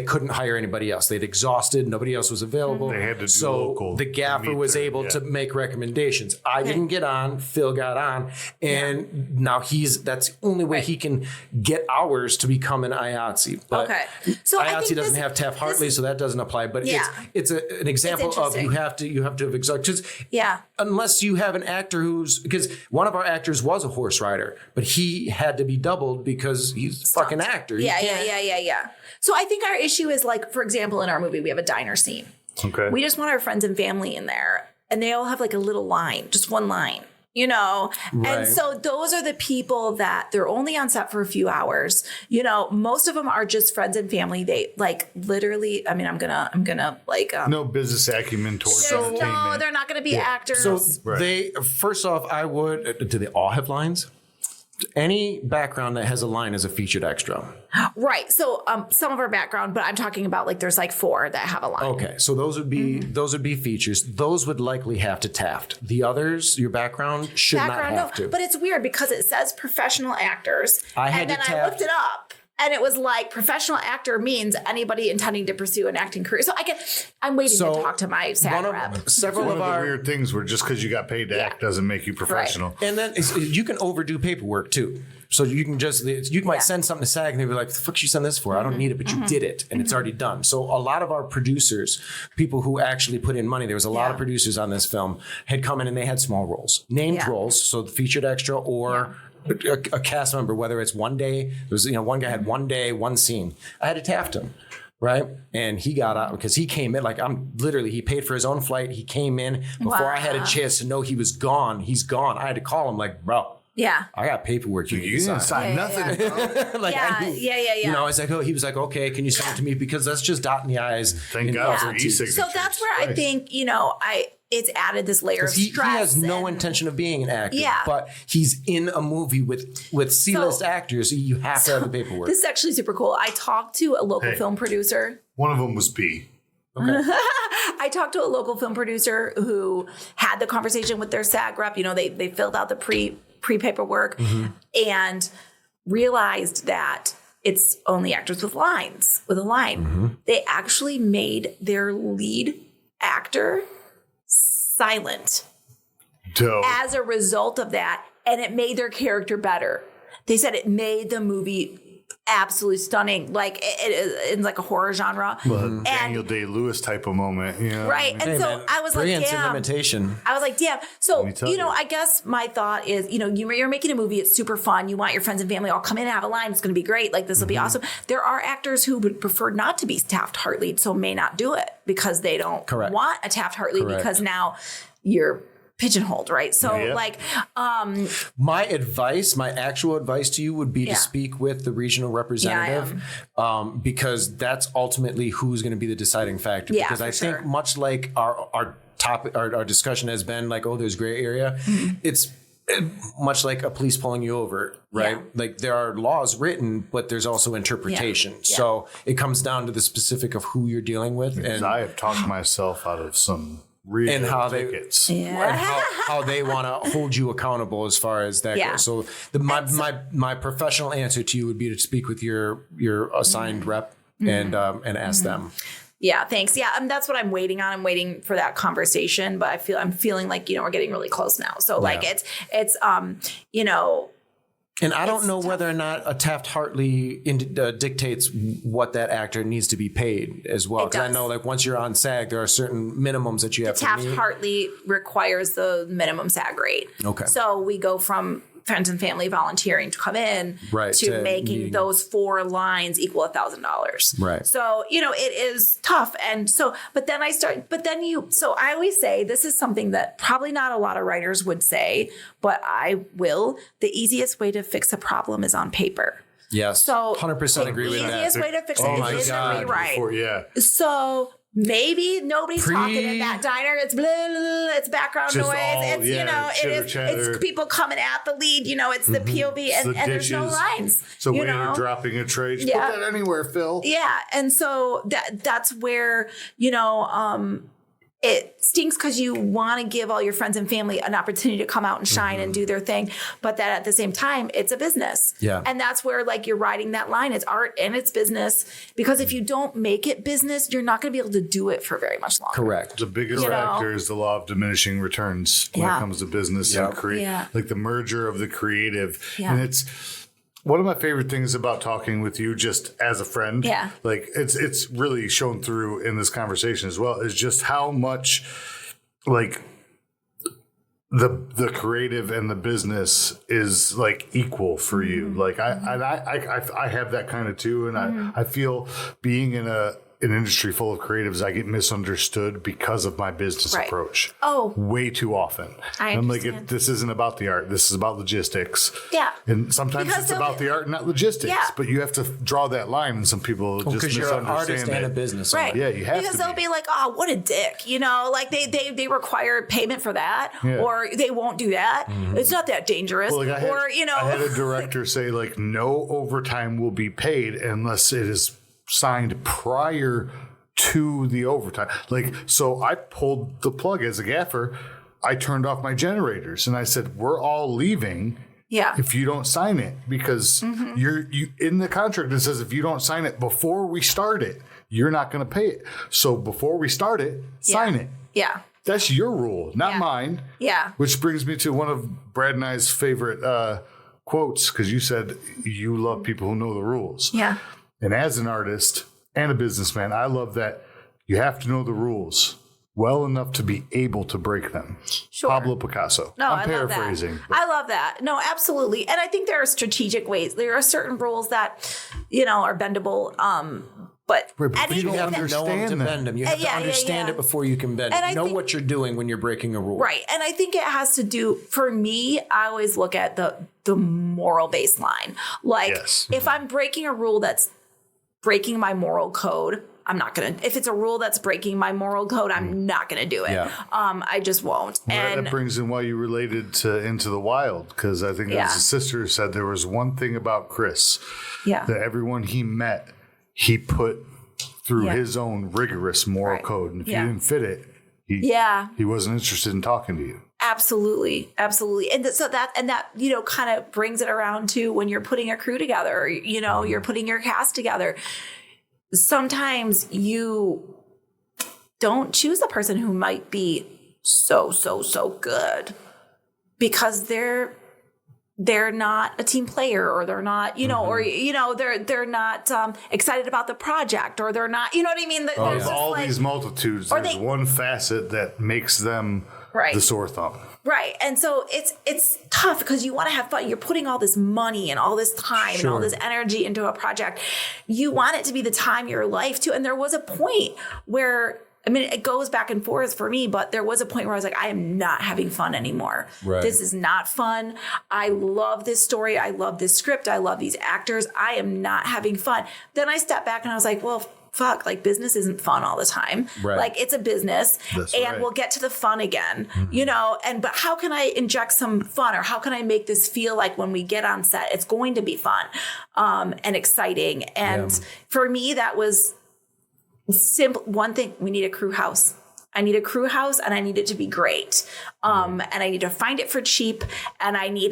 couldn't hire anybody else. They'd exhausted. Nobody else was available. They had to do so local the gaffer was able to make recommendations. I didn't get on. Phil got on, and now that's the only way he can get hours to become an IATSE. But so IATSE doesn't have Taft-Hartley, so that doesn't apply. But it's an example of you have to have exhausted. Unless you have an actor because one of our actors was a horse rider, but he had to be doubled because he's a fucking actor. Yeah. So I think our issue is like, for example, in our movie, we have a diner scene. Okay. We just want our friends and family in there, and they all have like a little line, just one line, Right. And so those are the people that they're only on set for a few hours. Most of them are just friends and family. They like literally, I mean, I'm gonna like, no business acumen towards entertainment. No, they're not going to be actors. So first off, do they all have lines? Any background that has a line is a featured extra. Right. So some of our background, but I'm talking about like there's like 4 that have a line. Okay. So those would be features. Those would likely have to Taft. The others, your background should not have to. But it's weird because it says professional actors. I looked it up. And it was like professional actor means anybody intending to pursue an acting career. So I'm waiting to talk to my SAG rep. One of the weird things were just because you got paid to act doesn't make you professional. Right. And then you can overdo paperwork too. So you can might send something to SAG and they'll be like, the fuck you send this for? I don't need it, but you did it and it's already done. So a lot of our producers, people who actually put in money, there was a lot of producers on this film, had come in and they had small roles, named roles. So the featured extra or a cast member, whether it's one day, there was, one guy had one day, one scene. I had to Taft him, right? And he got out because he came in he paid for his own flight. He came in before I had a chance to know he was gone. He's gone. I had to call him like, bro. Yeah. I got paperwork. You didn't sign nothing. It's like, he was like, okay, can you send it to me? Because that's just dotting the I's. Thank God for e-signatures. So that's where I think, it's added this layer of stress. He has no intention of being an actor, but he's in a movie with C-list actors. So you have to have the paperwork. This is actually super cool. I talked to a local film producer. One of them was P. Okay. I talked to a local film producer who had the conversation with their SAG rep. They filled out the pre-paperwork and realized that it's only actors with a line. They actually made their lead actor silent as a result of that, and it made their character better. They said it made the movie absolutely stunning, like it is in like a horror genre. Well, Daniel Day-Lewis type of moment, right? And so I was like, damn. Imitation. I was like, damn. So I guess my thought is, you're making a movie. It's super fun. You want your friends and family all come in and have a line. It's going to be great. Like this will be awesome. There are actors who would prefer not to be Taft-Hartley, so may not do it because they don't want a Taft-Hartley because now you're pigeonholed, right? So my actual advice to you would be to speak with the regional representative because that's ultimately who's going to be the deciding factor. Yeah, because I think much like our topic, our discussion has been like, there's gray area. It's much like a police pulling you over, right? Like there are laws written, but there's also interpretation. So it comes down to the specific of who you're dealing with. And I have talked myself out of some and how tickets. And how they want to hold you accountable as far as that goes. So my professional answer to you would be to speak with your assigned rep and ask them. Yeah, thanks. Yeah, that's what I'm waiting on. I'm waiting for that conversation, but I'm feeling like we're getting really close now. So like it's And I don't know whether or not a Taft-Hartley dictates what that actor needs to be paid as well. Because I know, like, once you're on SAG, there are certain minimums that you have to meet. Taft-Hartley requires the minimum SAG rate. Okay. So we go from friends and family volunteering to come in to making those 4 lines equal $1,000. Right. So, it is tough. And so, so I always say, this is something that probably not a lot of writers would say, but I will. The easiest way to fix a problem is on paper. Yes. So 100% agree with that. The easiest way to fix it is to rewrite. So maybe nobody's talking in that diner. It's blah, blah, blah, it's background Just noise. all, It's yeah, you know, chitter, it's chatter. people coming at the lead. You know, it's the POV, and there's no dishes. lines. So you waiter know? dropping a tray. Just Yeah. put that anywhere, Phil. Yeah, and so that's where it stinks because you want to give all your friends and family an opportunity to come out and shine and do their thing. But that at the same time, it's a business. Yeah. And that's where like you're riding that line. It's art and it's business. Because if you don't make it business, you're not going to be able to do it for very much longer. Correct. The biggest factor is the law of diminishing returns when it comes to business and like the merger of the creative. Yeah. And it's one of my favorite things about talking with you just as a friend. Yeah. Like it's really shown through in this conversation as well, is just how much like the creative and the business is like equal for you. Like I have that kind of too. And I feel being in an industry full of creatives, I get misunderstood because of my business approach. Oh, way too often. I'm like, this isn't about the art. This is about logistics. Yeah. And sometimes Because it's about the art, not logistics. Yeah. But you have to draw that line, and some people just Because you're an artist misunderstand and a it. business right. owner. Yeah, you have because to they'll be like, oh, what a dick. You know, like they require payment for that, or they won't do that. It's not that dangerous. Well, like I had a director say like, no overtime will be paid unless it is signed prior to the overtime. Like, so I pulled the plug as a gaffer. I turned off my generators and I said, we're all leaving. Yeah. If you don't sign it, because you in the contract, it says if you don't sign it before we start it, you're not going to pay it. So before we start it, sign it. Yeah. That's your rule, not mine. Yeah. Which brings me to one of Brad and I's favorite quotes, because you said you love people who know the rules. Yeah. And as an artist and a businessman, I love that you have to know the rules well enough to be able to break them. Sure. Pablo Picasso. No, I'm I love paraphrasing. that. I love that. No, absolutely. And I think there are strategic ways. There are certain rules that, are bendable. But You don't have to know them to bend them. You have to understand it before you can bend it. Know what you're doing when you're breaking a rule. Right. And I think it has to do, for me, I always look at the moral baseline. Like, if I'm breaking a rule that's breaking my moral code, I'm not going to. If it's a rule that's breaking my moral code, I'm not going to do it. Yeah. I just won't. Well, and that brings in why you related to Into the Wild, because I think as a sister said, there was one thing about Chris that everyone he met, he put through his own rigorous moral code. And if you didn't fit it, he wasn't interested in talking to you. Absolutely. Absolutely. And so that kind of brings it around to when you're putting a crew together, you're putting your cast together. Sometimes you don't choose the person who might be so good because they're not a team player, or they're not, they're not excited about the project, or they're not, you know what I mean? Of all these multitudes, there's one facet that makes them the sore thumb. Right. And so it's tough because you want to have fun. You're putting all this money and all this time and all this energy into a project. You want it to be the time of your life too. And there was a point where, it goes back and forth for me, but there was a point where I was like, I am not having fun anymore. Right. This is not fun. I love this story. I love this script. I love these actors. I am not having fun. Then I stepped back and I was like, well, fuck, like business isn't fun all the time. Right. Like it's a business. That's and we'll get to the fun again, but how can I inject some fun, or how can I make this feel like when we get on set, it's going to be fun and exciting. And for me, that was simple. One thing, we need a crew house. I need a crew house, and I need it to be great. And I need to find it for cheap, and I need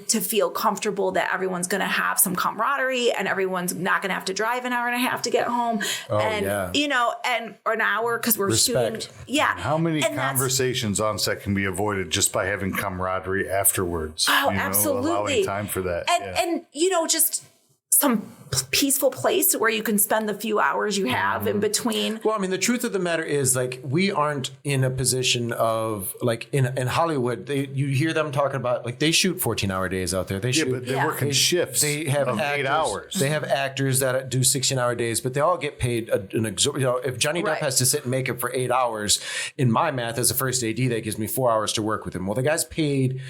to feel comfortable that everyone's going to have some camaraderie, and everyone's not going to have to drive an hour and a half to get home. Or an hour, because we're shooting. Yeah. How many conversations on set can be avoided just by having camaraderie afterwards? Oh, absolutely. Allowing time for that. And just some peaceful place where you can spend the few hours you have in between. Well, the truth of the matter is, like, we aren't in a position of, like, in Hollywood, you hear them talking about, like, they shoot 14-hour days out there. They shoot. But they're working shifts. They have of actors, 8 hours. They have actors that do 16-hour days, but they all get paid if Johnny Depp has to sit and make it for 8 hours, in my math as a first AD, that gives me 4 hours to work with him. Well, the guy's paid,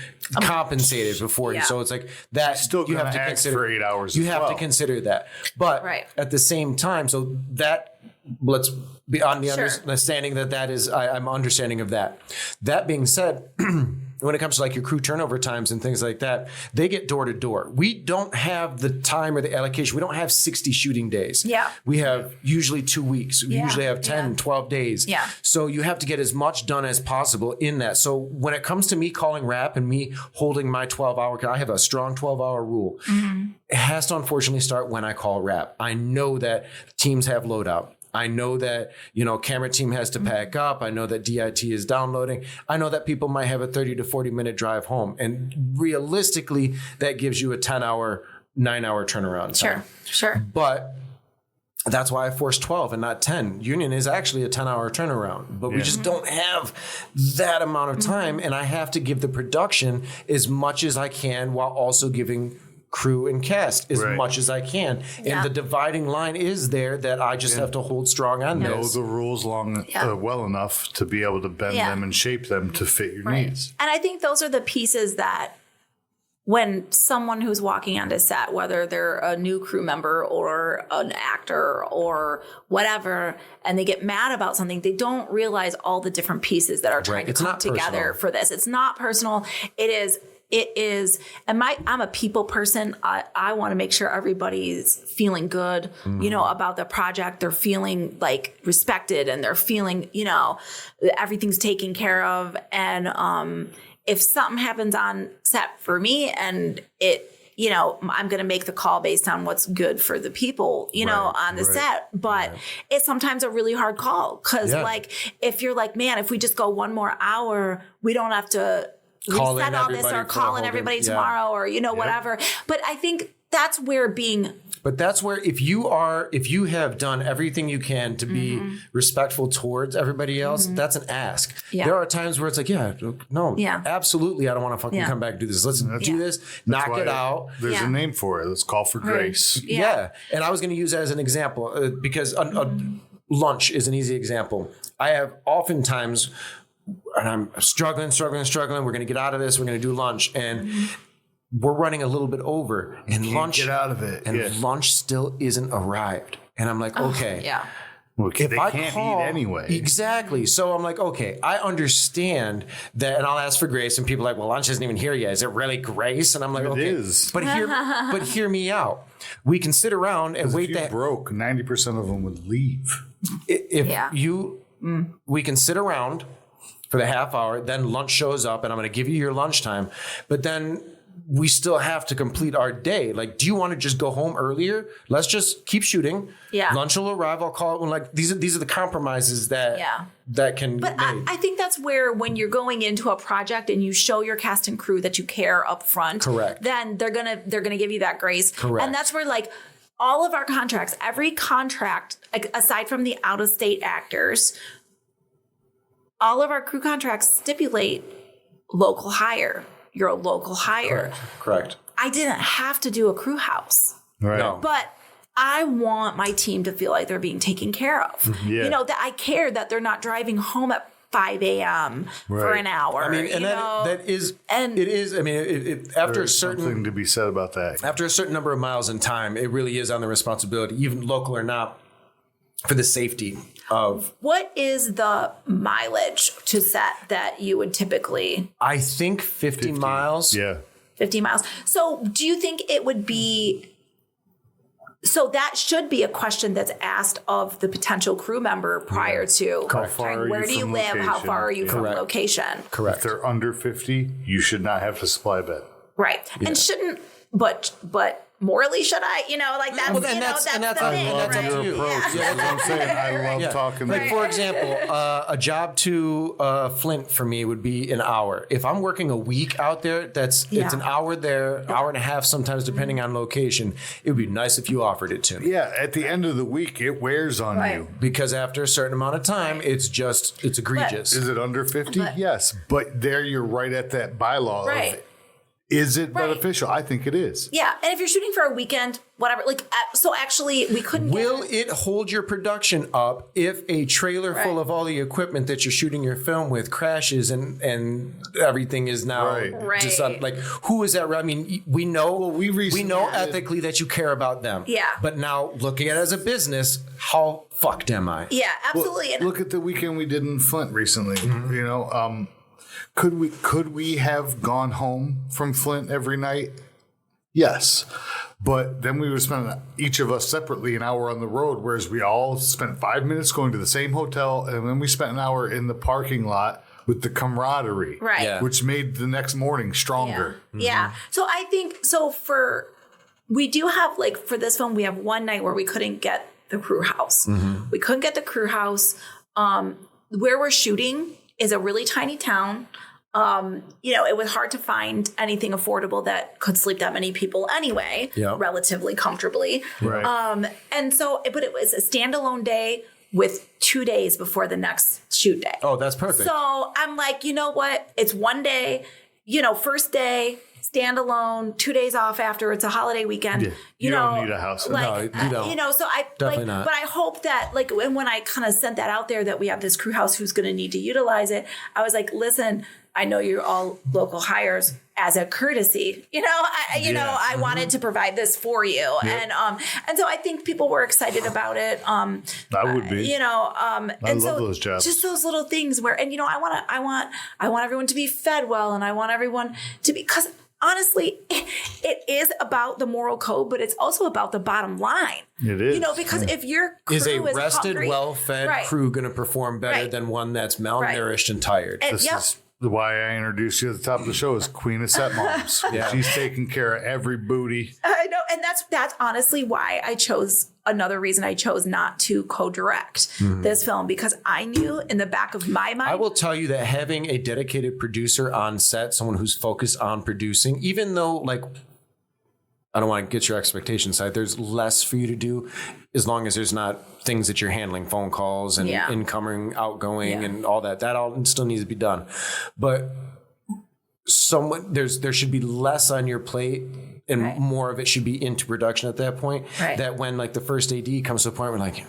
compensated before, so it's like that. Still you have to consider for 8 hours. You have to consider that. But right. at the same time, so that let's be on the understanding that is, I'm understanding of that. That being said, when it comes to like your crew turnover times and things like that, they get door to door. We don't have the time or the allocation. We don't have 60 shooting days. Yeah. We have usually 2 weeks. We usually have 10, 12 days. Yeah. So you have to get as much done as possible in that. So when it comes to me calling wrap and me holding my 12-hour, I have a strong 12-hour rule. It has to unfortunately start when I call wrap. I know that teams have loadout. I know that, camera team has to pack up. I know that DIT is downloading. I know that people might have a 30 to 40 minute drive home. And realistically, that gives you a 10-hour, 9-hour turnaround time. Sure. But that's why I forced 12 and not 10. Union is actually a 10-hour turnaround, but we just don't have that amount of time. And I have to give the production as much as I can while also giving crew and cast as much as I can. And the dividing line is there that I just have to hold strong on know this. the rules well enough to be able to bend them and shape them to fit your needs. And I think those are the pieces that when someone who's walking onto set, whether they're a new crew member or an actor or whatever, and they get mad about something, they don't realize all the different pieces that are trying to come together for this. It's not personal. It is, and I'm a people person. I want to make sure everybody's feeling good, about the project. They're feeling like respected and they're feeling, everything's taken care of. And if something happens on set for me and I'm going to make the call based on what's good for the people, on the set. But it's sometimes a really hard call because if you're like, man, if we just go one more hour, we don't have to reset all this or call in everybody tomorrow or, whatever. But I think that's where if you have done everything you can to be respectful towards everybody else, that's an ask. Yeah. There are times where it's like, absolutely. I don't want to fucking come back and do this. Let's do this, knock it out. There's a name for it. Let's call for grace. Yeah. And I was going to use that as an example because lunch is an easy example. I have oftentimes, and I'm struggling. We're going to get out of this. We're going to do lunch. And we're running a little bit over. And lunch, get out of it. And lunch still isn't arrived. And I'm like, okay. Well, if they can't eat anyway. Exactly. So I'm like, okay, I understand that. And I'll ask for grace. And people are like, well, lunch isn't even here yet. Is it really grace? And I'm like, okay. It is. But hear me out. We can sit around and wait. If you broke, 90% of them would leave. We can sit around for the half hour, then lunch shows up and I'm going to give you your lunchtime. But then we still have to complete our day. Like, do you want to just go home earlier? Let's just keep shooting. Yeah. Lunch will arrive. I'll call it when these are the compromises that can get made. I think that's where when you're going into a project and you show your cast and crew that you care up front, correct, then they're gonna give you that grace. Correct. And that's where all of our contracts, every contract, aside from the out-of-state actors, all of our crew contracts stipulate local hire. You're a local hire. Correct. I didn't have to do a crew house. Right. No. But I want my team to feel like they're being taken care of. That I care that they're not driving home at 5 a.m. for an hour. I mean, and that is, it is, I mean, after a certain... something to be said about that. After a certain number of miles in time, it really is on the responsibility, even local or not, for the safety of... What is the mileage to set that you would typically... I think 50 miles. Yeah. 50 miles. So do you think it would be... So that should be a question that's asked of the potential crew member prior to... How far where do you live? location? How far are you from location? Correct. If they're under 50, you should not have to supply a bed. Right. Yeah. And shouldn't... But morally, should I? That's, well, that's the thing. That's up to you. That's what I'm saying. I love talking. Like, for example, a job to Flint for me would be an hour. If I'm working a week out there, it's an hour there, hour and a half sometimes, depending on location. It would be nice if you offered it to me. Yeah, at the end of the week, it wears on you. Because after a certain amount of time, it's egregious. Is it under 50? Yes. But there you're right at that bylaw of Is it beneficial? I think it is. Yeah. And if you're shooting for a weekend, whatever, like, so actually we couldn't Will it hold your production up if a trailer full of all the equipment that you're shooting your film with crashes and everything is now just like, who is that? I mean, we know, we know ethically that you care about them. Yeah. But now looking at it as a business, how fucked am I? Yeah, absolutely. Well, look at the weekend we did in Flint recently. You know, could we have gone home from Flint every night? Yes. But then we would spend each of us separately an hour on the road, whereas we all spent 5 minutes going to the same hotel, and then we spent an hour in the parking lot with the camaraderie, which made the next morning stronger. Yeah. So I think, we do have, like, for this film, we have one night where we couldn't get the crew house. We couldn't get the crew house. Where we're shooting is a really tiny town. You know, it was hard to find anything affordable that could sleep that many people anyway, relatively comfortably. Right. And so, but it was a standalone day with 2 days before the next shoot day. Oh, that's perfect. So I'm like, you know what? It's one day, you know, first day, standalone, 2 days off after it's a holiday weekend. Yeah. You don't need a house. Like, no, you don't. You know, so I Definitely like, not. but I hope that, like, when I kind of sent that out there that we have this crew house who's going to need to utilize it, I was like, listen, I know you're all local hires. As a courtesy, you know, I wanted to provide this for you, and so I think people were excited about it. I would be, you know, I and love so those jobs. just those little things where, and you know, I want everyone to be fed well, and I want everyone to be, because honestly, it is about the moral code, but it's also about the bottom line. It is, you know, because if your crew is a rested, hungry, well-fed crew going to perform better than one that's malnourished and tired? And, this is why I introduced you at the top of the show is Queen of Set Moms. She's taking care of every booty. I know, and that's honestly why another reason I chose not to co-direct this film, because I knew in the back of my mind. I will tell you that having a dedicated producer on set, someone who's focused on producing, even though, like, I don't want to get your expectations side, there's less for you to do as long as there's not things that you're handling, phone calls and incoming, outgoing and all that. That all still needs to be done. But there should be less on your plate, and more of it should be into production at that point. That when, like, the first AD comes to a point where, like,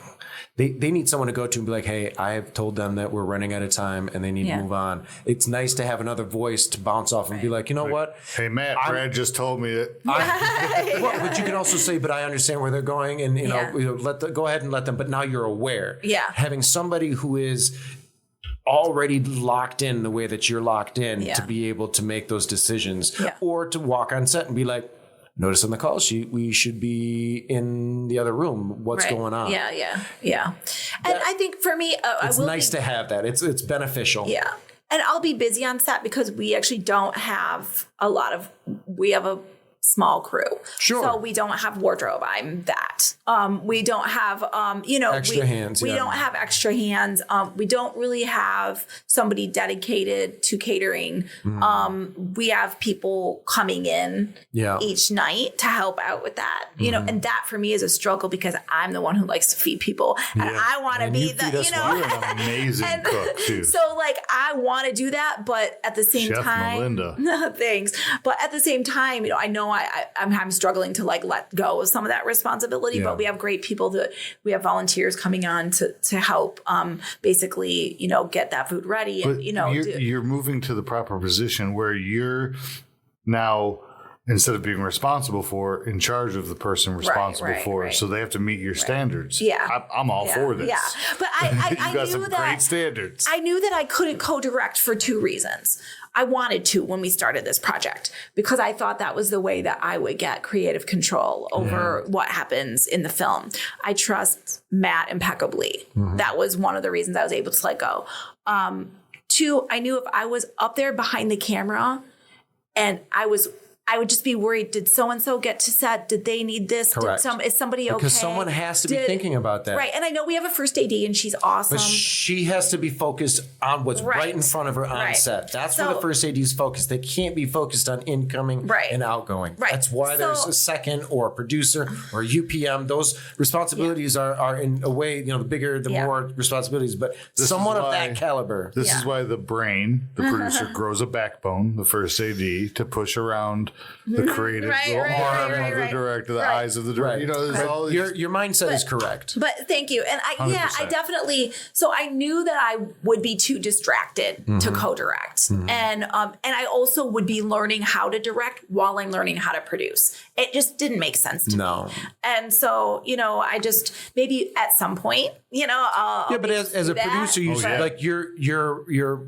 they need someone to go to and be like, hey, I have told them that we're running out of time and they need to move on. It's nice to have another voice to bounce off and be like, you know what? Hey, Matt, Brad just told me that. But you can also say, but I understand where they're going, and you know, go ahead and let them. But now you're aware. Having somebody who is already locked in the way that you're locked in to be able to make those decisions, or to walk on set and be like, notice on the call sheet, we should be in the other room. What's going on? Yeah. And I think for me, it's nice to have that. It's beneficial. Yeah. And I'll be busy on set because we actually don't have we have a small crew. Sure. So we don't have wardrobe. I'm that. We don't have, extra hands. We don't have extra hands. We don't really have somebody dedicated to catering. We have people coming in each night to help out with that, you know, and that for me is a struggle because I'm the one who likes to feed people and I want to be the, you know, you're an amazing cook too. So like, I want to do that, but at the same Chef time, Melinda. Thanks. But at the same time, you know, I know I'm struggling to like let go of some of that responsibility, but we have great people we have volunteers coming on to help basically, you know, get that food ready. And, you know, you're moving to the proper position where you're now, instead of being responsible for, in charge of the person responsible for it. So they have to meet your standards. Yeah. I'm all for this. Yeah. But I got knew some that great standards. I knew that I couldn't co-direct for two reasons. I wanted to when we started this project because I thought that was the way that I would get creative control over what happens in the film. I trust Matt impeccably. That was one of the reasons I was able to let go. Two, I knew if I was up there behind the camera and I would just be worried. Did so-and-so get to set? Did they need this? Correct. Is somebody okay? Because someone has to be thinking about that. Right. And I know we have a first AD and she's awesome. But she has to be focused on what's right in front of her on set. That's where the first AD is focused. They can't be focused on incoming and outgoing. Right. That's why there's a second or a producer or a UPM. Those responsibilities are in a way, you know, the bigger, the more responsibilities. But someone of that caliber. This is why the brain, the producer, grows a backbone, the first AD, to push around the creative, the arm of the director, the eyes of the director. You know, there's all these. Your mindset is correct. But thank you. And I 100%. definitely, so I knew that I would be too distracted to co-direct. And I also would be learning how to direct while I'm learning how to produce. It just didn't make sense to me. And so, you know, I just, maybe at some point, you know, I'll but as a producer, you like you're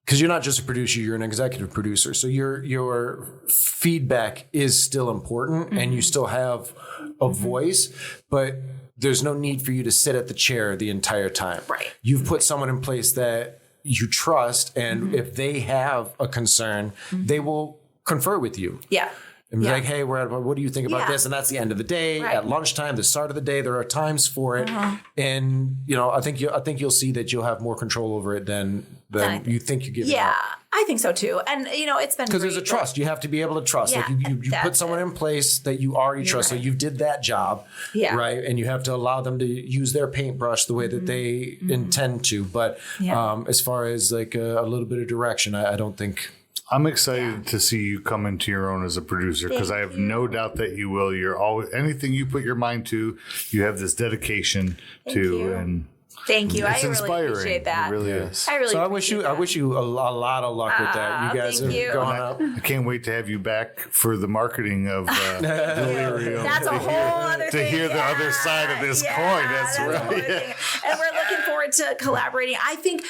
because you're not just a producer, you're an executive producer. So your feedback is still important and you still have a voice, but there's no need for you to sit at the chair the entire time. Right. You've put someone in place that you trust, and if they have a concern, they will confer with you. Yeah. And be like, hey, what do you think about this? And that's the end of the day. At lunchtime, the start of the day, there are times for it. And, you know, I think you'll see that you'll have more control over it than you think you give it up. I think so too. And, you know, it's been because there's a trust. You have to be able to trust. Like you put someone in place that you already trust. So you did that job, right? And you have to allow them to use their paintbrush the way that they intend to. But as far as like a little bit of direction, I don't think... I'm excited to see you come into your own as a producer, because I have no doubt that you will. You're always, anything you put your mind to, you have this dedication to, and thank you. It's I inspiring. Really appreciate that. It really is. I really. So I wish you a lot of luck with that. You guys have gone up. I can't wait to have you back for the marketing of Delirium. That's a whole other thing. To hear the other side of this coin. That's right. And we're looking forward to collaborating. I think.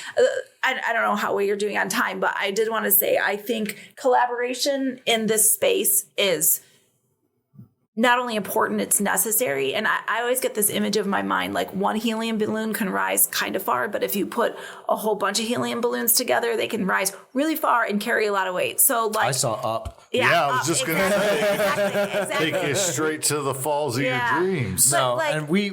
I don't know how well you're doing on time, but I did want to say I think collaboration in this space is not only important, it's necessary. And I always get this image of my mind, like one helium balloon can rise kind of far, but if you put a whole bunch of helium balloons together, they can rise really far and carry a lot of weight. So like I saw Up. Yeah, I was just going to say. Exactly. Take you straight to the falls of your dreams. But like, and we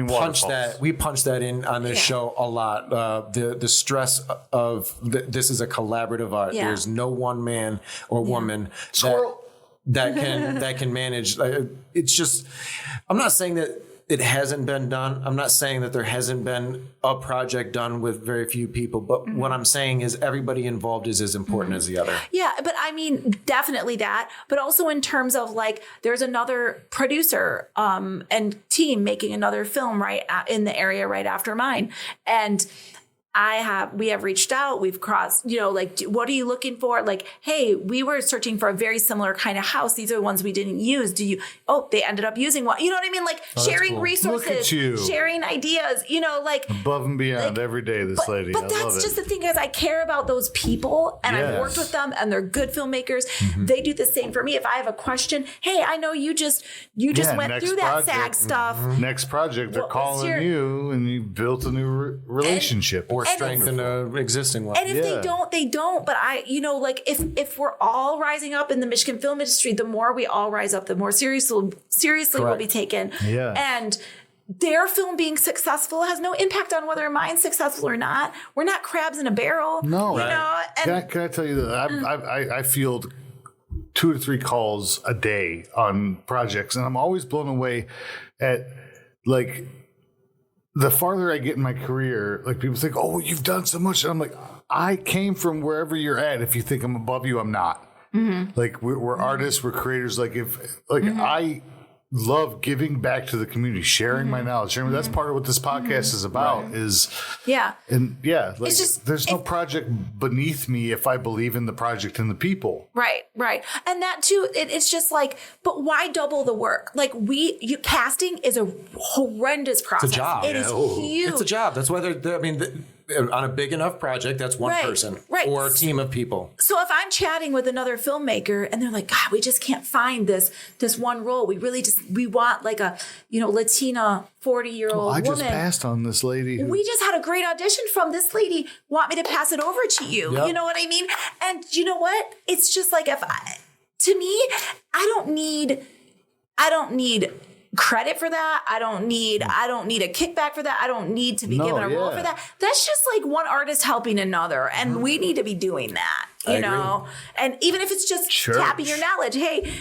punched that in on this show a lot. The stress of this is a collaborative art. Yeah. There's no one man or woman that can manage. It's just, I'm not saying that it hasn't been done. I'm not saying that there hasn't been a project done with very few people, but what I'm saying is everybody involved is as important as the other. Yeah, but I mean, definitely that, but also in terms of like, there's another producer and team making another film right in the area right after mine. And we have reached out, we've crossed, you know, like, what are you looking for? Like, hey, we were searching for a very similar kind of house. These are the ones we didn't use. They ended up using one. You know what I mean? Like sharing resources, Look at you. Sharing ideas, you know, like above and beyond every day, this lady. But that's just the thing, is I care about those people and I've worked with them and they're good filmmakers. They do the same for me. If I have a question, hey, I know you just went through that SAG stuff. Next project, they're calling you and you built a new relationship. Or strengthen an existing one. And if they don't, they don't. But like if we're all rising up in the Michigan film industry, the more we all rise up, the more seriously we'll be taken. Yeah. And their film being successful has no impact on whether mine's successful or not. We're not crabs in a barrel. No. You know? And can I tell you that I field 2 to 3 calls a day on projects, and I'm always blown away at like, the farther I get in my career, like people think, oh, you've done so much. And I'm like, I came from wherever you're at. If you think I'm above you, I'm not. Like we're artists, we're creators. Like I love giving back to the community, sharing my knowledge. That's part of what this podcast is about. There's no project beneath me if I believe in the project and the people. Right. And that too, it's just like, but why double the work? Like casting is a horrendous process. It's a job. It is huge. It's a job. That's why on a big enough project, that's one person or a team of people. So if I'm chatting with another filmmaker and they're like, God, we just can't find this one role. We want like a, Latina 40-year-old woman. I just passed on this lady. We just had a great audition from this lady. Want me to pass it over to you? Yep. You know what I mean? And you know what? It's just like, to me, I don't need credit for that. I don't need a kickback for that. I don't need to be given a role for that. That's just like one artist helping another. And we need to be doing that, you know? And even if it's just tapping your knowledge, hey,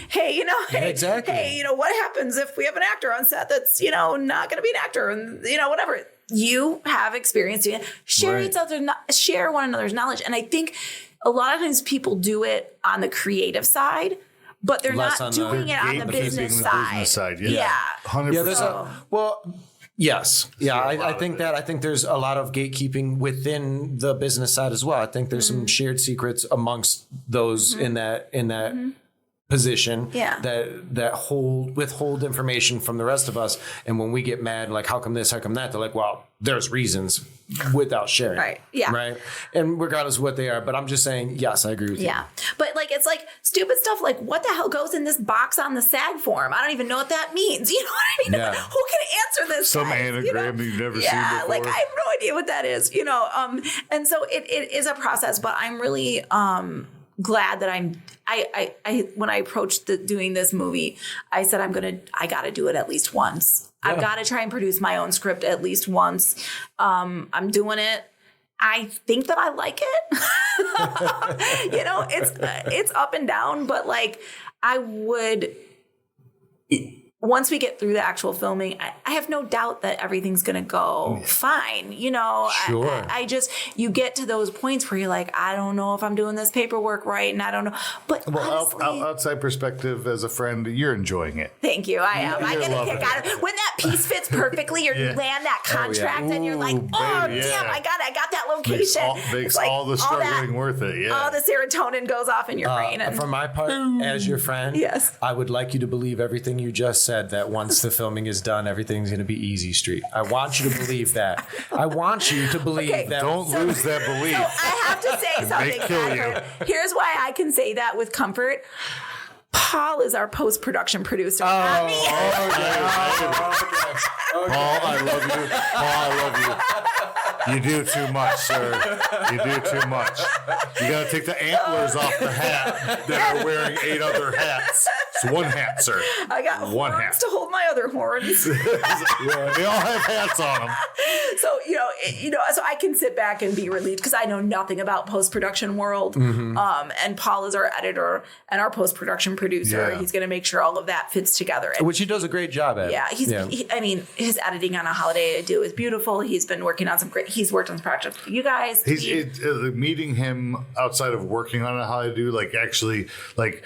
exactly. Hey, what happens if we have an actor on set that's, not going to be an actor and, whatever. You have experience doing it. Share one another's knowledge. And I think a lot of times people do it on the creative side, but they're Less not on doing it on the business side. Yeah. 100%. Yeah, there's yes. Yeah, I think that. I think there's a lot of gatekeeping within the business side as well. I think there's some shared secrets amongst those in that position that withhold information from the rest of us. And when we get mad, like, how come this, how come that? They're like, well, there's reasons without sharing. Right. Yeah. Right. And regardless of what they are, but I'm just saying, yes, I agree with you. Yeah. But like, it's like stupid stuff. Like, what the hell goes in this box on the SAG form? I don't even know what that means. You know what I mean? Yeah. Who can answer this? Some anagram you've never seen before. Like, I have no idea what that is, and so it is a process, but I'm really, glad that I when I approached doing this movie, I said, I got to do it at least once. Yeah. I've got to try and produce my own script at least once. I'm doing it. I think that I like it. It's up and down, but like I would, once we get through the actual filming, I have no doubt that everything's going to go fine. Sure. I just, you get to those points where you're like, I don't know if I'm doing this paperwork right. And I don't know. But honestly, outside perspective, as a friend, you're enjoying it. Thank you. I am. I get a kick out of it. When that piece fits perfectly or you land that contract and you're like, damn, I got that location. Makes all the struggling worth it. Yeah. All the serotonin goes off in your brain. And for my part, as your friend, yes, I would like you to believe everything you just said, that once the filming is done, everything's going to be easy street. I want you to believe that. I want you to believe that. Don't lose that belief. So I have to say something. Kill you. Here's why I can say that with comfort. Paul is our post-production producer. Paul, I love you. Paul, I love you. You do too much, sir. You do too much. You got to take the antlers off the hat that are wearing 8 other hats. It's one hat, sir. I got one horns hat to hold my other horns. Yeah, they all have hats on them. So, so I can sit back and be relieved because I know nothing about post-production world. And Paul is our editor and our post-production producer. Yeah. He's going to make sure all of that fits together. And which he does a great job at. Yeah. His editing on A Holiday I Do is beautiful. He's been working on he's worked on some projects for you guys. Meeting him outside of working on A Holiday I Do, like actually like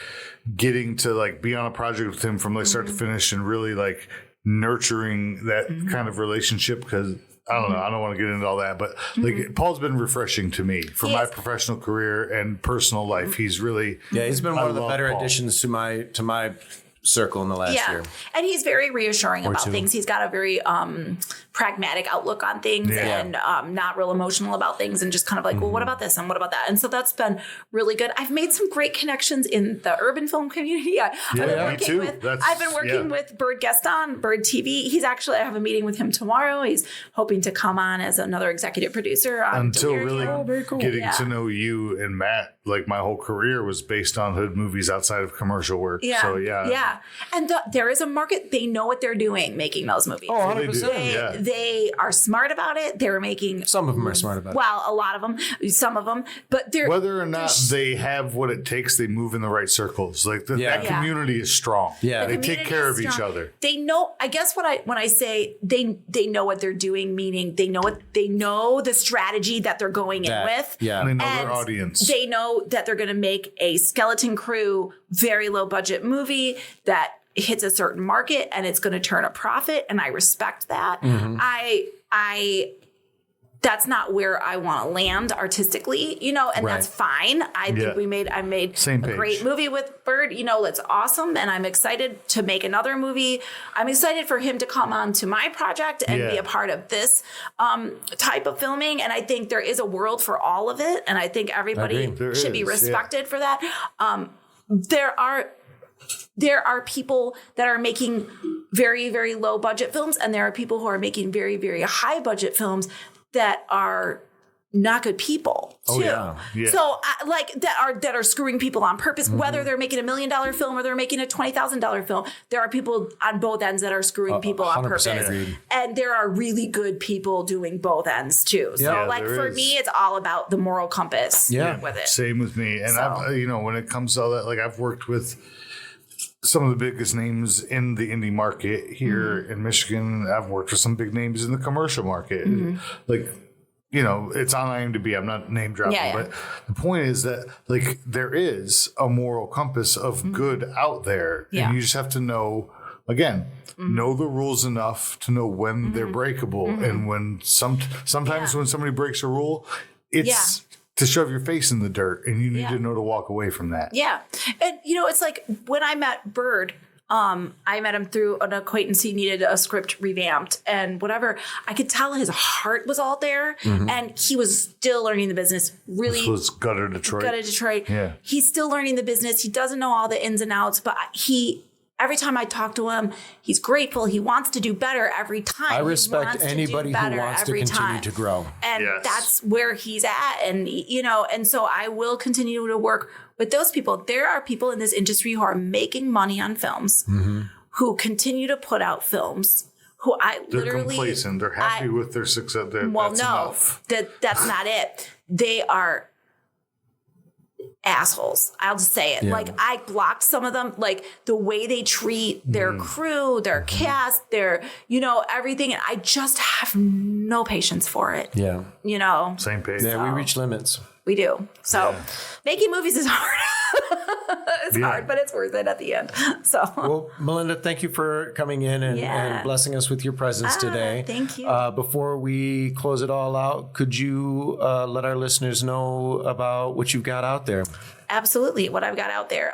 getting to like be on a project with him from like start to finish and really like nurturing that kind of relationship, because I don't know. I don't want to get into all that, but like Paul's been refreshing to me for my professional career and personal life. He's really he's been one of the better additions to my circle in the last year. And he's very reassuring about things. He's got a very pragmatic outlook on things and not real emotional about things and just kind of like, well, what about this and what about that? And so that's been really good. I've made some great connections in the urban film community. I've been working with Bird Gaston, Bird TV. I have a meeting with him tomorrow. He's hoping to come on as another executive producer. Until really getting to know you and Matt, like my whole career was based on hood movies outside of commercial work. Yeah. So And there is a market. They know what they're doing making those movies. Oh, 100%. They are smart about it. They're making... Some of them are smart about it. Well, a lot of them. Some of them. But they're... Whether or not they have what it takes, they move in the right circles. Like that community is strong. Yeah. They take care of each other. They know... I guess when I say they know what they're doing, meaning they know the strategy that they're going in with. Yeah. And they know their audience. They know that they're going to make a skeleton crew, very low budget movie that hits a certain market and it's going to turn a profit. And I respect that. That's not where I want to land artistically, and that's fine. I think I made a great movie with Bird, it's awesome. And I'm excited to make another movie. I'm excited for him to come on to my project and be a part of this type of filming. And I think there is a world for all of it. And I think everybody should be respected for that. There are people that are making very, very low budget films, and there are people who are making very, very high budget films that are not good people too. So that are screwing people on purpose, whether they're making $1 million film or they're making a $20,000 film. There are people on both ends that are screwing people on purpose. Agreed. And there are really good people doing both ends too. So for me, it's all about the moral compass with it. Same with me. And I've, when it comes to all that, like I've worked with some of the biggest names in the indie market here in Michigan. I've worked with some big names in the commercial market. Like it's on IMDb. I'm not name dropping, but the point is that like there is a moral compass of good out there, and you just have to know, again, know the rules enough to know when they're breakable, and when sometimes when somebody breaks a rule, it's to shove your face in the dirt, and you need to know to walk away from that. Yeah, and it's like when I met Bird. I met him through an acquaintance. He needed a script revamped and whatever. I could tell his heart was all there, and he was still learning the business. Really, this was Gutter Detroit. Yeah, he's still learning the business. He doesn't know all the ins and outs, but every time I talk to him, he's grateful. He wants to do better every time. I respect anybody who wants to continue to grow, and that's where he's at. And and so I will continue to work with those people. There are people in this industry who are making money on films, who continue to put out films. They're complacent. They're happy with their success. That's not it. They are assholes. I'll just say it. Like I blocked some of them, like the way they treat their crew, their cast, their, everything. And I just have no patience for it. Yeah. Same page. Yeah. We reach limits. We do. So making movies is hard. It's hard, but it's worth it at the end. So, well, Melinda, thank you for coming in and blessing us with your presence today. Thank you. Before we close it all out, could you let our listeners know about what you've got out there? Absolutely, what I've got out there.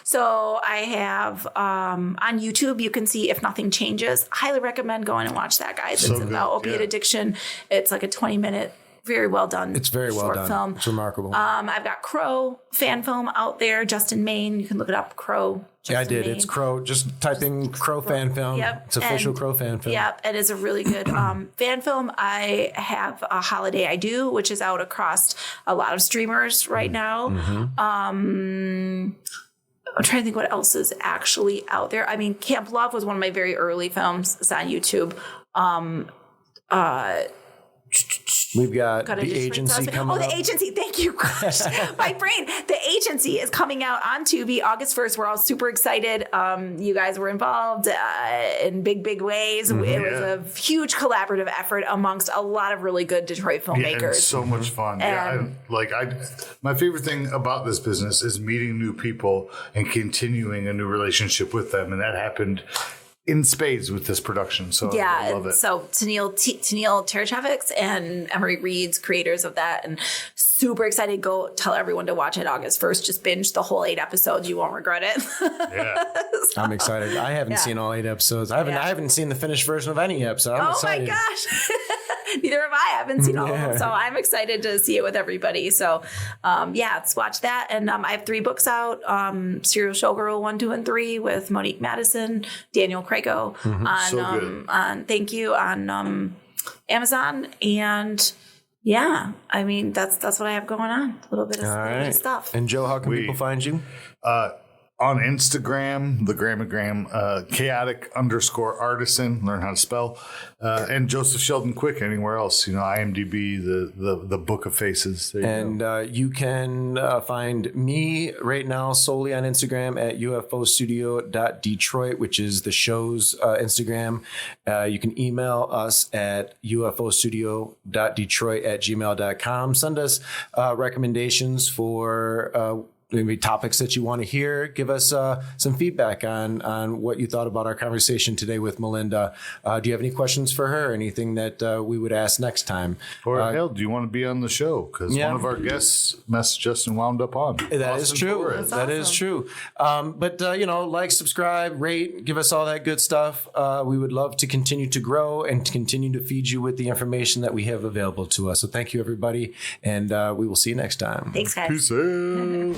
So I have on YouTube, you can see If Nothing Changes. Highly recommend going and watch that, guys. It's about opiate addiction. It's like a 20-minute. Very well done. It's very well done. Film. It's remarkable. I've got Crow fan film out there. Justin Maine. You can look it up. Crow. I did. Maine. It's Crow. Just type in Crow fan film. Yep. It's official Crow fan film. Yep. It is a really good fan film. I have A Holiday I Do, which is out across a lot of streamers right now. I'm trying to think what else is actually out there. I mean, Camp Love was one of my very early films. It's on YouTube. We've got The Agency coming up. The Agency. Thank you. Gosh, my brain. The Agency is coming out on Tubi August 1st. We're all super excited. You guys were involved in big ways. It was a huge collaborative effort amongst a lot of really good Detroit filmmakers. Yeah, it's so much fun. My favorite thing about this business is meeting new people and continuing a new relationship with them. And that happened in spades with this production. So I love it. So Tennille Terechevix and Emery Reed's creators of that, and super excited. Go tell everyone to watch it August 1st. Just binge the whole 8 episodes. You won't regret it. I'm excited. I haven't seen all 8 episodes. I haven't seen the finished version of any episode. I'm excited. My gosh. Neither have I. I haven't seen all of them. So I'm excited to see it with everybody. So let's watch that. And I have 3 books out. Serial Showgirl 1, 2, and 3 with Monique Madison, Daniel Crago on Amazon. And I mean, that's what I have going on. A little bit of stuff. And Joe, how can people find you? On Instagram, the Gramagram, chaotic_artisan, learn how to spell, and Joseph Sheldon Quick anywhere else, IMDb, the Book of Faces. You can find me right now solely on Instagram at ufostudio.detroit, which is the show's Instagram. You can email us at ufostudio.detroit@gmail.com. Send us recommendations for maybe topics that you want to hear. Give us some feedback on what you thought about our conversation today with Melinda. Do you have any questions for her? Anything that we would ask next time? Or hell, do you want to be on the show? Because one of our guests messaged us and wound up on. That is true. That is true. But like, subscribe, rate, give us all that good stuff. We would love to continue to grow and to continue to feed you with the information that we have available to us. So thank you, everybody. And we will see you next time. Thanks, guys. Peace out.